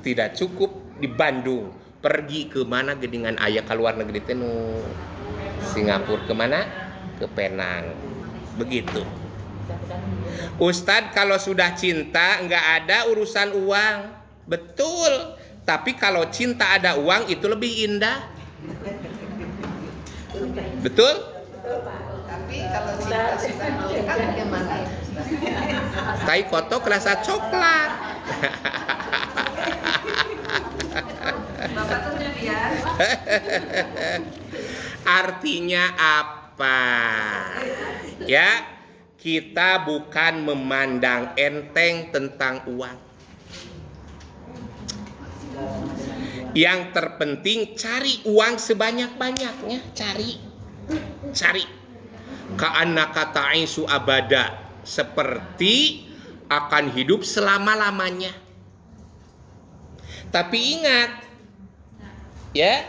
tidak cukup di Bandung, pergi ke mana gedingan ayah ke luar negeri teh nu Singapura, kemana? Ke Penang. Begitu. Ustadz, kalau sudah cinta nggak ada urusan uang. Betul. Tapi kalau cinta ada uang itu lebih indah. Betul? Tapi kalau cinta sudah melekat gimana? Tai kotok rasa coklat. Bapak tuh biar. Artinya apa? Ya, kita bukan memandang enteng tentang uang. Yang terpenting cari uang sebanyak-banyaknya, cari. Ka'annaka ta'isu abada, seperti akan hidup selama-lamanya. Tapi ingat, ya,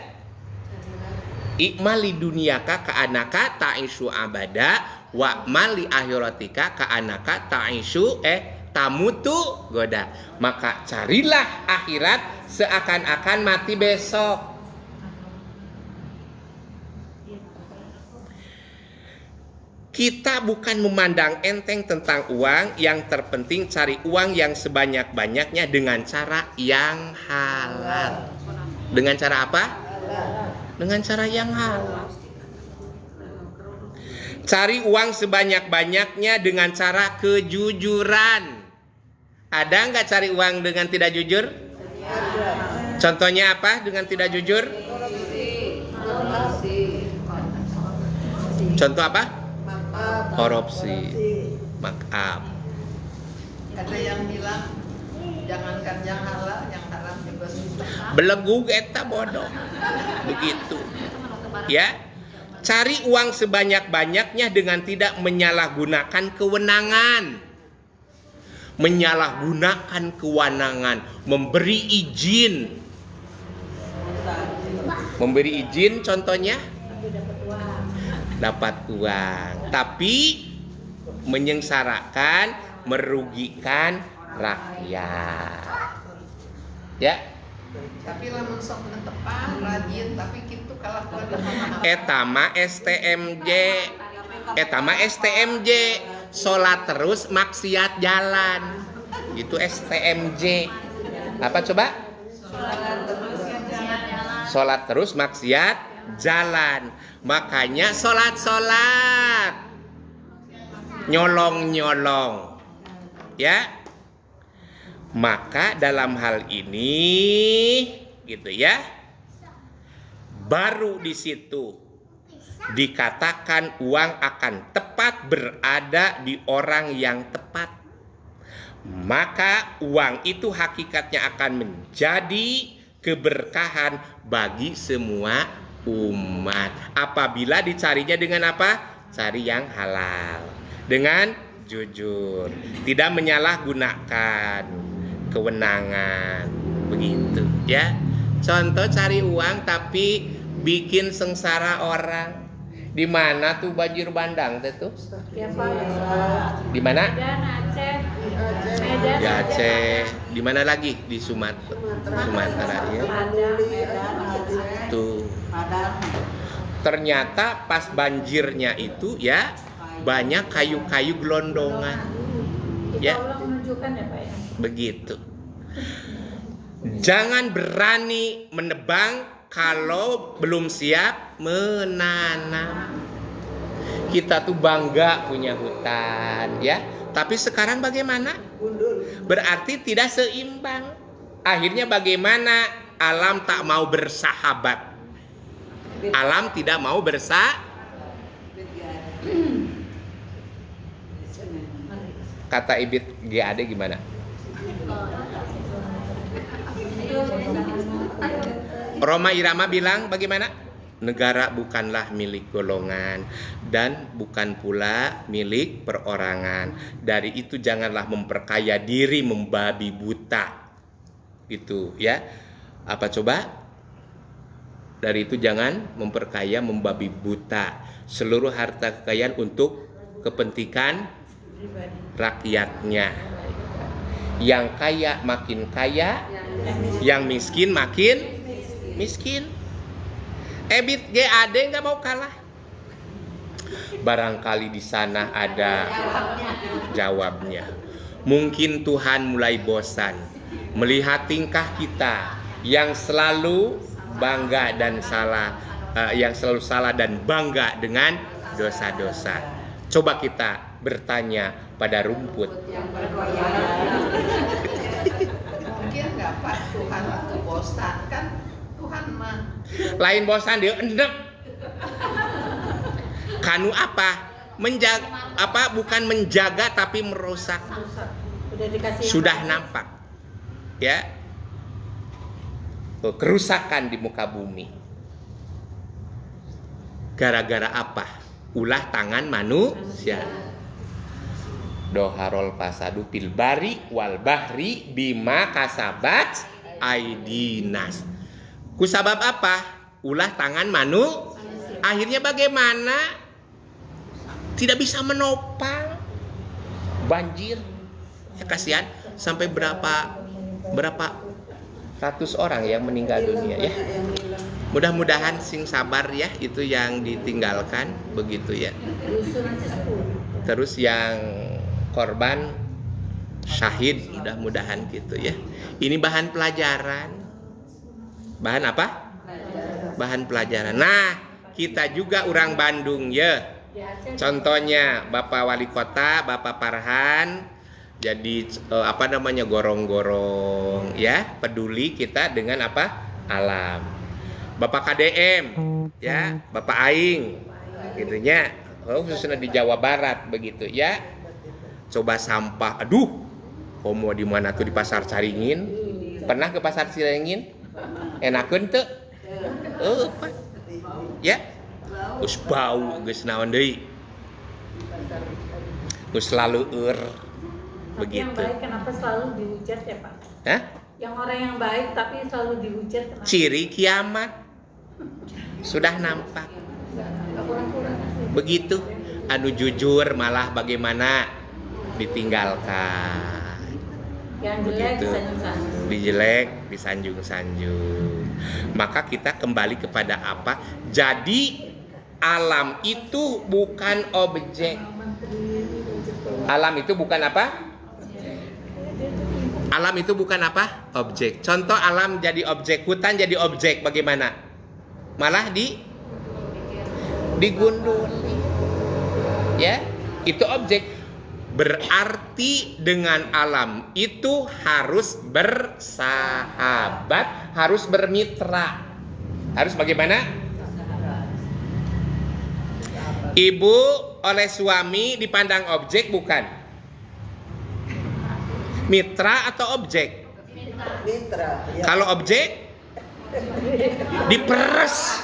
ikmali dunyaka ka'annaka ta'isu abada wa mali akhiratika ka'annaka ta'isu tamutu goda. Maka carilah akhirat seakan-akan mati besok. Kita bukan memandang enteng tentang uang. Yang terpenting cari uang yang sebanyak-banyaknya dengan cara yang halal. Dengan cara apa? Dengan cara yang halal. Cari uang sebanyak-banyaknya dengan cara kejujuran. Ada nggak cari uang dengan tidak jujur? Contohnya apa dengan tidak jujur? Contoh apa? Korupsi. Makap. Ada yang bilang jangankan yang halal, yang haram juga susah. Belegug eta bodoh. Begitu. Ya. Cari uang sebanyak-banyaknya dengan tidak menyalahgunakan kewenangan. Menyalahgunakan kewenangan, memberi izin. Memberi izin contohnya dapat uang, tapi menyengsarakan, merugikan rakyat. Ya. Tapi lamun sok netepan rajin, tapi gitu kalau Etama STMJ. Etama STMJ. Sholat terus maksiat jalan. Itu STMJ. Apa coba? Sholat terus maksiat jalan. Makanya sholat. Nyolong. Ya. Maka dalam hal ini gitu ya, baru di situ dikatakan uang akan tepat berada di orang yang tepat. Maka uang itu hakikatnya akan menjadi keberkahan bagi semua umat. Apabila dicarinya dengan apa? Cari yang halal, dengan jujur, tidak menyalahgunakan kewenangan, begitu ya. Contoh cari uang tapi bikin sengsara orang. Di mana tuh banjir bandang tuh? Ya Pak. Di mana? Medan, Aceh. Medan, Di Aceh. Di mana lagi? Di Sumatera ya. Tuh. Ternyata pas banjirnya itu ya banyak kayu-kayu gelondongan. Ya. Tolong menunjukkan ya Pak ya. Begitu. Jangan berani menebang kalau belum siap menanam. Kita tuh bangga punya hutan ya. Tapi sekarang bagaimana? Berarti tidak seimbang. Akhirnya bagaimana? Alam tak mau bersahabat. Alam tidak mau Kata Ibit GAD gimana? Roma Irama bilang bagaimana? Negara bukanlah milik golongan dan bukan pula milik perorangan. Dari itu janganlah memperkaya diri membabi buta. Gitu ya. Apa coba? Dari itu jangan memperkaya membabi buta. Seluruh harta kekayaan untuk kepentingan rakyatnya. Yang kaya makin kaya, yang miskin makin miskin. Ebit GAD nggak mau kalah. Barangkali di sana ada jawabnya. Mungkin Tuhan mulai bosan melihat tingkah kita yang selalu bangga dan salah, yang selalu salah dan bangga dengan dosa-dosa. Coba kita bertanya pada rumput. Mungkin nggak Pak, Tuhan itu bosan kan? Tuhan mah Lain bosan dia endek. Kanu apa? Menjaga apa? Bukan menjaga tapi merusak. Sudah nampak, ya. Kerusakan di muka bumi. Gara-gara apa? Ulah tangan manusia. Doharol fasadu fil bari wal bahri bima kasabat aidinas. Kusabab apa? Ulah tangan akhirnya bagaimana? Tidak bisa menopang banjir. Ya kasihan, sampai berapa ratus orang yang meninggal dunia ya. Mudah-mudahan sing sabar ya, itu yang ditinggalkan begitu ya. Terus yang korban syahid, mudah-mudahan gitu ya. Ini bahan pelajaran. Bahan apa? Bahan pelajaran. Nah, kita juga orang Bandung ya. Contohnya Bapak Wali Kota, Bapak Farhan, jadi gorong-gorong ya, peduli kita dengan apa? Alam. Bapak KDM ya, Bapak Aing gitunya. Khususnya di Jawa Barat begitu ya. Coba sampah, aduh, homo di mana tuh di Pasar Caringin? Pernah ke Pasar Caringin? Enakeun teu? Pak. Ya. Geus bau, geus naon deui. Geus selalu begitu. Yang baik kenapa selalu dihujat ya Pak? Hah? Yang orang yang baik tapi selalu dihujat kenapa? Ciri kiamat sudah nampak. Begitu. Anu jujur malah bagaimana ditinggalkan. Yang jelek disanjung-sanjung. Dijelek disanjung-sanjung. Maka kita kembali kepada apa? Jadi alam itu bukan objek. Alam itu bukan apa? Alam itu bukan apa? Objek. Contoh alam jadi objek, hutan jadi objek, bagaimana? Malah digunduli. Ya, itu objek. Berarti dengan alam itu harus bersahabat, harus bermitra. Harus bagaimana? Ibu oleh suami dipandang objek bukan? Mitra atau objek? Mitra. Ya. Kalau objek? Diperes.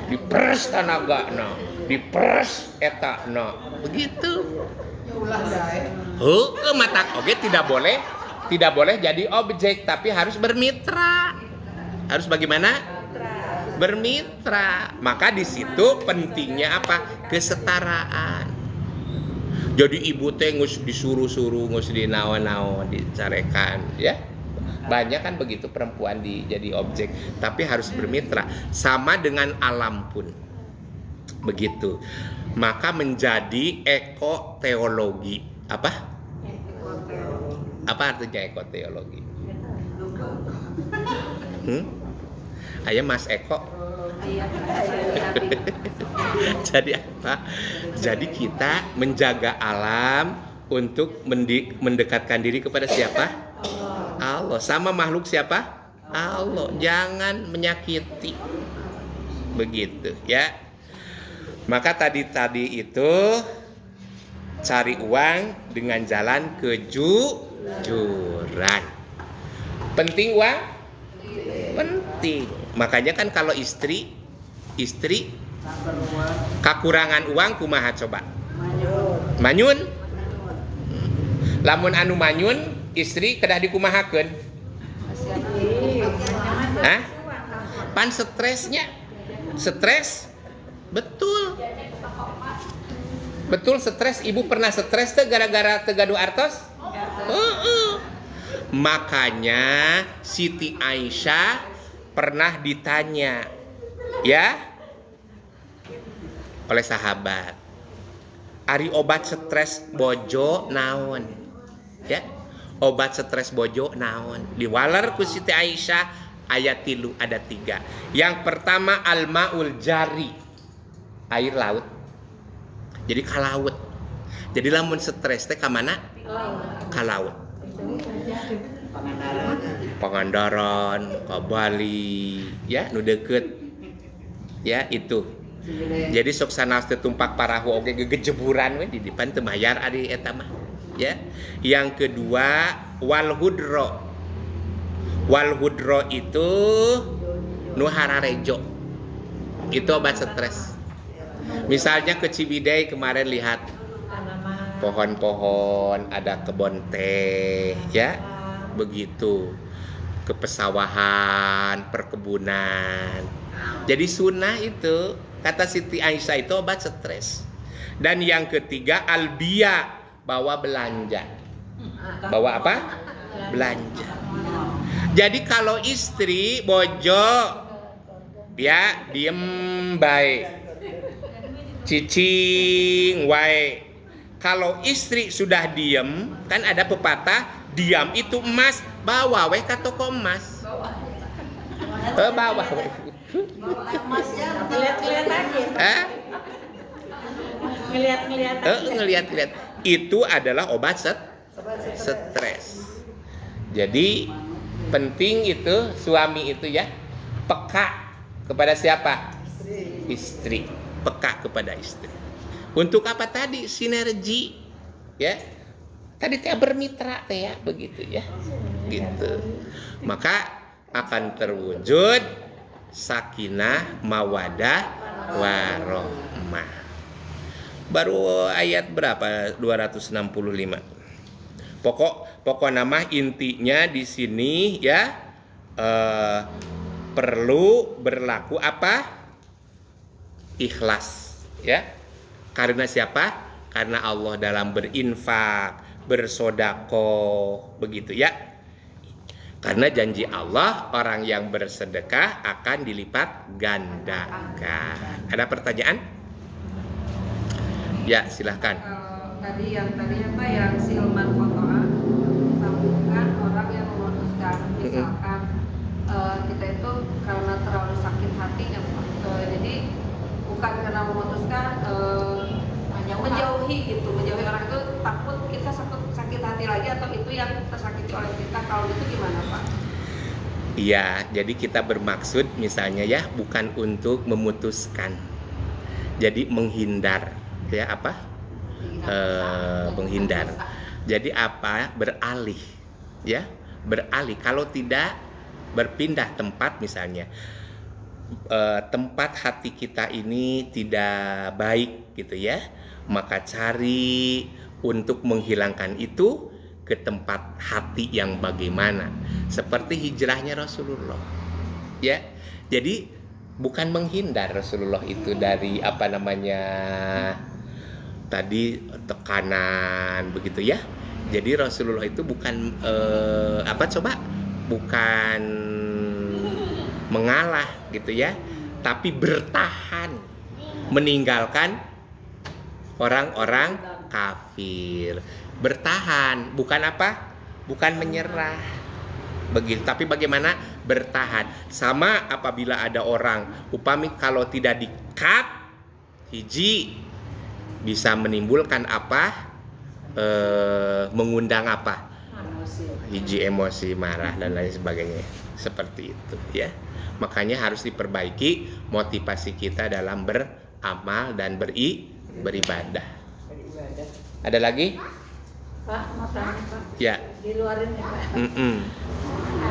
Diperes tanagana, diperes etana. Begitu. Ya ulah dae. Mata oge tidak boleh jadi objek, tapi harus bermitra. Harus bagaimana? Bermitra. Maka di situ pentingnya apa? Kesetaraan. Jadi ibu teh ngus disuruh-suruh, ngus dinaon-naon, dicarekan, ya. Banyak kan begitu perempuan jadi objek, tapi harus bermitra. Sama dengan alam pun begitu. Maka menjadi ekoteologi. Apa? Apa artinya ekoteologi? Ayo Mas Eko. Jadi apa? Jadi kita menjaga alam untuk mendekatkan diri kepada siapa? Allah. Sama makhluk siapa? Allah. Jangan menyakiti. Begitu ya. Maka tadi itu cari uang dengan jalan kejujuran. Penting uang? Penting. Makanya kan kalau istri kakurangan uang kumaha coba? Manyun. Lamun anu manyun istri kedah dikumahakeun. Hah? Pan stresnya. Stres? Betul. Betul stres. Ibu pernah stres teh gara-gara tegaduh artos? Makanya Siti Aisyah pernah ditanya ya oleh sahabat, ari obat stres bojo naon? Ya, obat stres bojo naon? Diwaler ku Siti Aisyah ayat 3 ada 3. Yang pertama al-maul jari, air laut. Jadi ka laut. Jadi lamun stres teh ka mana? Ka laut. Pangandaran, ka Bali, ya nu deukeut. Ya itu. Jadi sok sanaos teh tumpak parahu oge gejeburan we di depan teu mayar ari eta mah. Ya. Yang kedua wal hudro. Wal hudro itu nu hararejo. Itu obat stres. Misalnya ke Ciwidey kemarin lihat pohon-pohon, ada kebun teh, ya, begitu. Ke pesawahan, perkebunan. Jadi sunnah itu, kata Siti Aisyah itu obat stres. Dan yang ketiga albia, bawa belanja. Bawa apa? Belanja. Jadi kalau istri bojo, ya diem baik. Cicing wae. Kalau istri sudah diem, kan ada pepatah diam itu emas, bawa weh ka toko emas. Bawa weh. Ngeliat-ngeliat lagi. Ngeliat-ngeliat. Itu adalah obat stres. Jadi penting itu suami itu ya peka kepada siapa? Istri. Peka kepada istri. Untuk apa tadi? Sinergi, ya. Tadi teh bermitra teh ya, begitu ya. Gitu. Maka akan terwujud sakinah, mawadah, warahmah. Baru ayat berapa? 265. Pokok nama intinya di sini ya perlu berlaku apa? Ikhlas, ya. Karena siapa? Karena Allah dalam berinfak, bersedekah, begitu ya. Karena janji Allah orang yang bersedekah akan dilipat gandakan. Ada pertanyaan? Ya, silahkan. Tadi apa yang silman kotoran sambungkan orang yang memutuskan misalkan kita itu karena terlalu sakit hati ya Pak. Jadi bukan karena memutuskan menjauhi gitu, menjauhi orang itu takut kita sakit hati lagi atau itu yang tersakiti oleh kita, kalau itu gimana Pak? Iya, jadi kita bermaksud misalnya ya bukan untuk memutuskan, jadi menghindar, ya apa? Menghindar. Jadi apa? Beralih, ya, beralih. Kalau tidak berpindah tempat misalnya, tempat hati kita ini tidak baik gitu ya, maka cari untuk menghilangkan itu ke tempat hati yang bagaimana, seperti hijrahnya Rasulullah ya. Jadi bukan menghindar Rasulullah itu dari apa namanya tadi, tekanan begitu ya. Jadi Rasulullah itu bukan bukan mengalah gitu ya, tapi bertahan meninggalkan orang-orang kafir. Bertahan, bukan apa? Bukan menyerah. Begitu, tapi bagaimana? Bertahan. Sama apabila ada orang upami kalau tidak di-cut, hiji bisa menimbulkan apa? Mengundang apa? Hiji emosi, marah dan lain sebagainya. Seperti itu ya. Makanya harus diperbaiki motivasi kita dalam beramal dan beribadah. Ada lagi? Pak, mau tanya Pak. Ya. Di luarin ya Pak.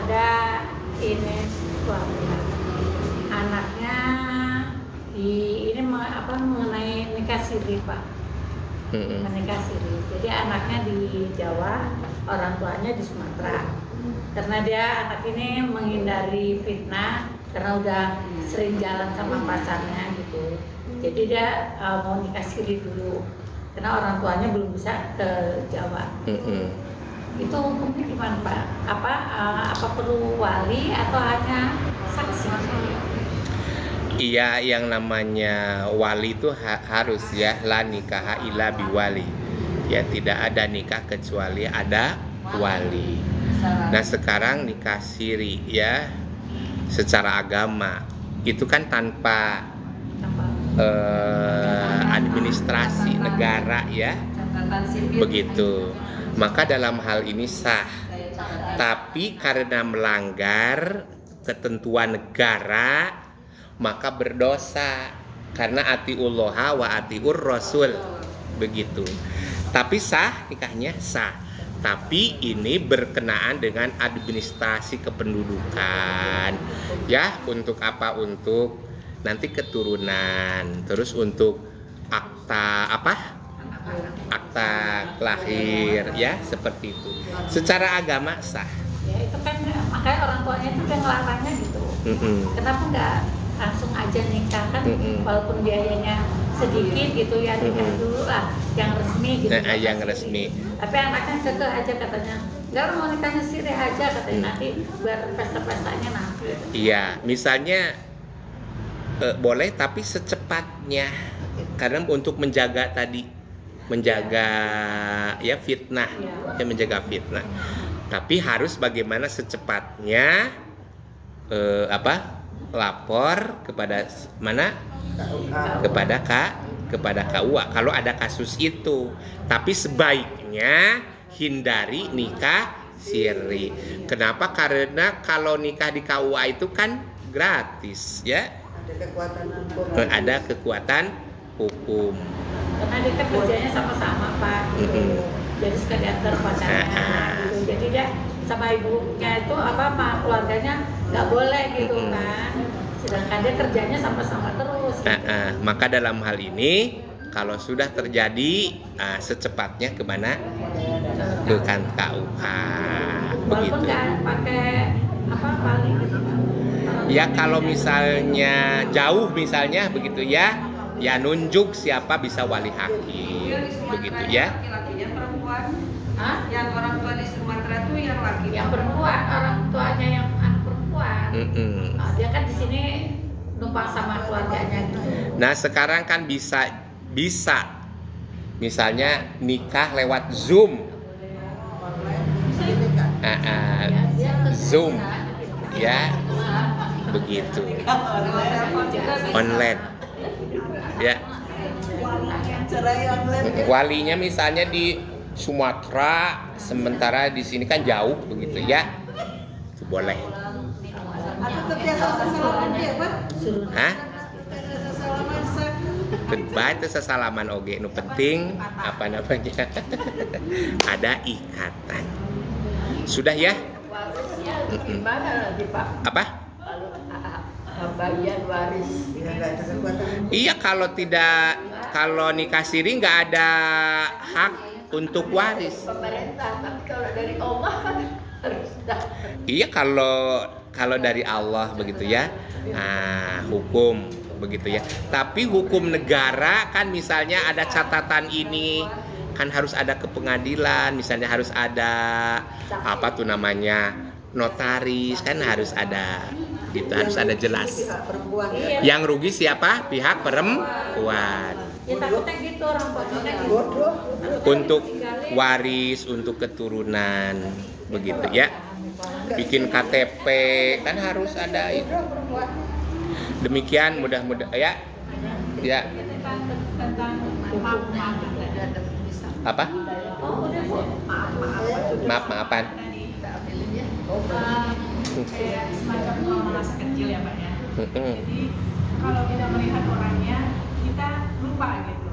Ada ini suami anaknya ini mengenai nikah siri Pak. Menikah siri. Jadi anaknya di Jawa, orang tuanya di Sumatera. Karena dia anak ini menghindari fitnah karena udah sering jalan sama pacarnya gitu. Jadi dia mau nikah siri dulu karena orang tuanya belum bisa ke Jawa. Itu hukumnya gimana Pak? Apa perlu wali atau hanya saksi? Iya, yang namanya wali itu harus ya, la nikaha illa biwali. Ya, tidak ada nikah kecuali ada wali. Nah, sekarang nikah siri ya secara agama itu kan tanpa administrasi negara ya. Begitu. Maka dalam hal ini sah. Tapi karena melanggar ketentuan negara maka berdosa, karena atiullaha wa atiur rasul. Begitu. Tapi sah, nikahnya sah. Tapi ini berkenaan dengan administrasi kependudukan. Ya, untuk apa? Untuk nanti keturunan. Terus untuk akta akta lahir ya, seperti itu. Secara agama sah. Ya itu kan makanya orang tuanya itu kan ngelarangnya gitu. Kenapa nggak langsung aja nikah kan? Walaupun biayanya sedikit gitu ya, nikah dulu lah yang resmi gitu. Yang resmi. Tapi anaknya kekeh aja katanya. Enggak, mau nikahnya siri aja katanya, nanti biar pesta-pestanya nanti. Iya, misalnya boleh tapi secepatnya, karena untuk menjaga ya fitnah, ya menjaga fitnah. Tapi harus bagaimana secepatnya lapor kepada mana? Kepada KUA kalau ada kasus itu. Tapi sebaiknya hindari nikah siri. Kenapa? Karena kalau nikah di KUA itu kan gratis ya. Ada kekuatan hukum. Karena dia kan kerjanya sama-sama Pak gitu. Jadi suka diantar pacarnya gitu. Jadi dia sama ibunya itu sama keluarganya nggak boleh gitu kan. Sedangkan dia kerjanya sama-sama terus gitu. Maka dalam hal ini kalau sudah terjadi secepatnya kemana? Ke KUA. Walaupun nggak pakai wali gitu Pak. Ya kalau misalnya jauh misalnya begitu ya. Ya nunjuk siapa bisa wali hakim, begitu ya. Laki-lakinya perempuan. Yang orang tua di Sumatera itu yang laki. Yang perempuan, orang tuanya yang anak perempuan. Dia kan di sini numpang sama keluarganya gitu. Nah sekarang kan bisa misalnya nikah lewat Zoom. Zoom, ya begitu. Online. Ya. Walinya misalnya di Sumatera, sementara di sini kan jauh begitu ya. Itu boleh. Hah? Baik itu sesalaman oge. Nu penting apa namanya? Ada ikatan. Sudah ya? Gimana nanti Pak? Apa? Kalau bagian waris. Iya, kalau nikah siri nggak ada hak untuk waris. Pemerintah, tapi kalau dari Allah kan harus dapat. Iya, kalau dari Allah begitu ya. Nah, hukum begitu ya. Tapi hukum negara kan misalnya ada catatan ini kan harus ada ke pengadilan, misalnya harus ada apa tuh namanya notaris kan harus ada gitu, harus ada jelas. Yang rugi siapa? Pihak perempuan. Ya takutnya gitu orang tuanya gitu. Untuk waris, untuk keturunan begitu ya. Bikin KTP kan harus ada itu. Demikian mudah-mudahan ya. Ya. Apa? Maaf-maafan. Kayak semacam trauma masa kecil ya Pak ya. Mm-mm. Jadi kalau kita melihat orangnya kita lupa gitu.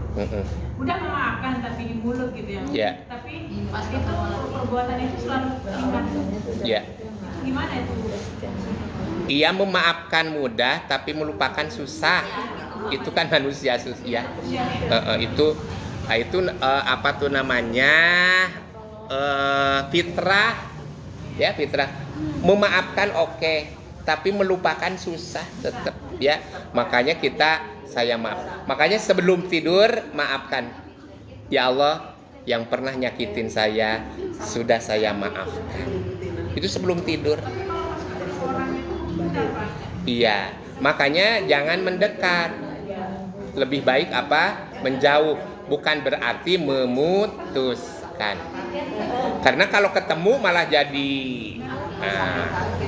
Udah memaafkan tapi di mulut gitu ya. Yeah. Tapi itu perbuatan itu selalu ingat. Ya. Gimana itu? Ia memaafkan mudah tapi melupakan susah. Itu kan manusia ya. Itu apa tuh namanya? Fitrah. Ya, fitrah. Memaafkan oke, tapi melupakan susah tetap ya. Makanya saya maaf. Makanya sebelum tidur maafkan. Ya Allah, yang pernah nyakitin saya sudah saya maafkan. Itu sebelum tidur. Iya, makanya jangan mendekat. Lebih baik apa? Menjauh. Bukan berarti memutuskan. Karena kalau ketemu malah jadi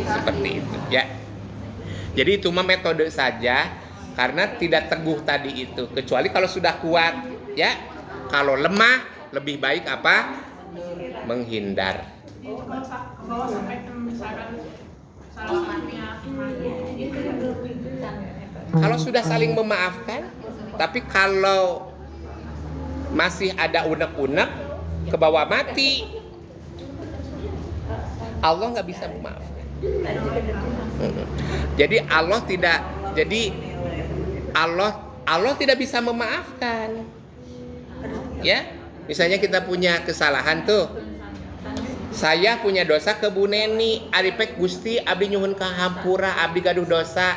seperti itu ya. Jadi itu mah metode saja, karena tidak teguh tadi itu. Kecuali kalau sudah kuat ya. Kalau lemah lebih baik apa? Menghindar. Bahwa sampai misalkan salah satunya Kalau sudah saling memaafkan, tapi kalau masih ada unek-unek ke bawah mati, Allah nggak bisa memaafkan. Jadi Allah tidak bisa memaafkan. Ya, misalnya kita punya kesalahan tuh. Saya punya dosa ke Bu Neni, aripek Gusti abdi nyuhun ka hampura, abdi gaduh dosa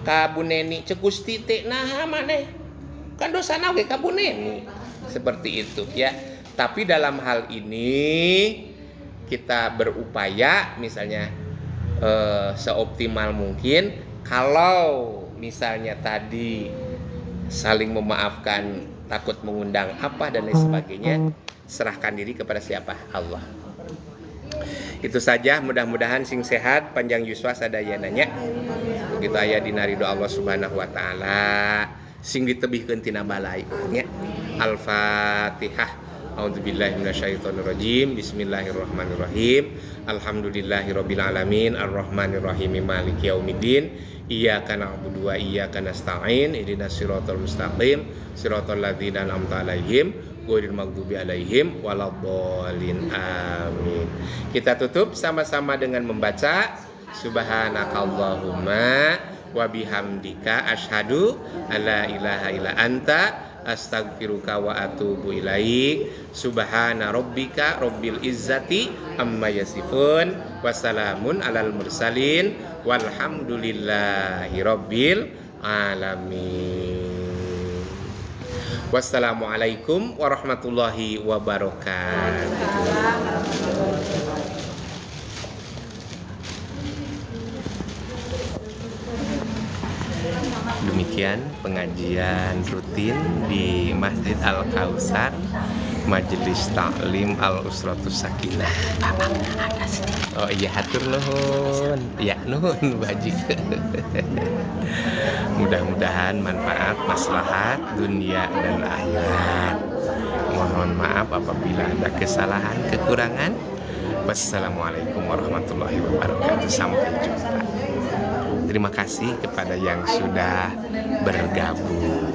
ka Bu Neni. Cek Gusti teh naha maneh? Kan dosana ge ka Bu Neni. Seperti itu ya. Tapi dalam hal ini kita berupaya misalnya seoptimal mungkin. Kalau misalnya tadi saling memaafkan, takut mengundang apa dan lain sebagainya, serahkan diri kepada siapa? Allah. Itu saja, mudah-mudahan sing sehat, panjang yuswa sadayananya. Begitu aya dina ridho Allah Subhanahu wa taala, sing ditebihkeun tina balai nya. Al-Fatihah. A'udzubillahi minasyaitonirrajim. Bismillahirrahmanirrahim. Alhamdulillahirabbil alamin, arrahmanirrahim, maliki yaumiddin. Iyyaka na'budu wa iyyaka nasta'in. Ihdinas siratal mustaqim, siratal ladzina an'amta 'alaihim ghairil maghdubi 'alaihim waladdallin. Amin. Kita tutup sama-sama dengan membaca Subhanakallahumma wa bihamdika asyhadu alla ilaha illa anta astaghfiruka wa atubu ilaik. Subhana rabbika rabbil izzati amma yasifun, wassalamun alal mursalin, walhamdulillahi rabbil alamin. Wassalamualaikum warahmatullahi wabarakatuh. Demikian pengajian rutin di Masjid Al-Kautsar, Majelis Taklim Al-Usratus Sakinah. Oh iya, hatur nuhun. Ya nuhun Baji. Mudah-mudahan manfaat, maslahat dunia dan akhirat. Mohon maaf apabila ada kesalahan, kekurangan. Wassalamualaikum warahmatullahi wabarakatuh. Sampai jumpa. Terima kasih kepada yang sudah bergabung.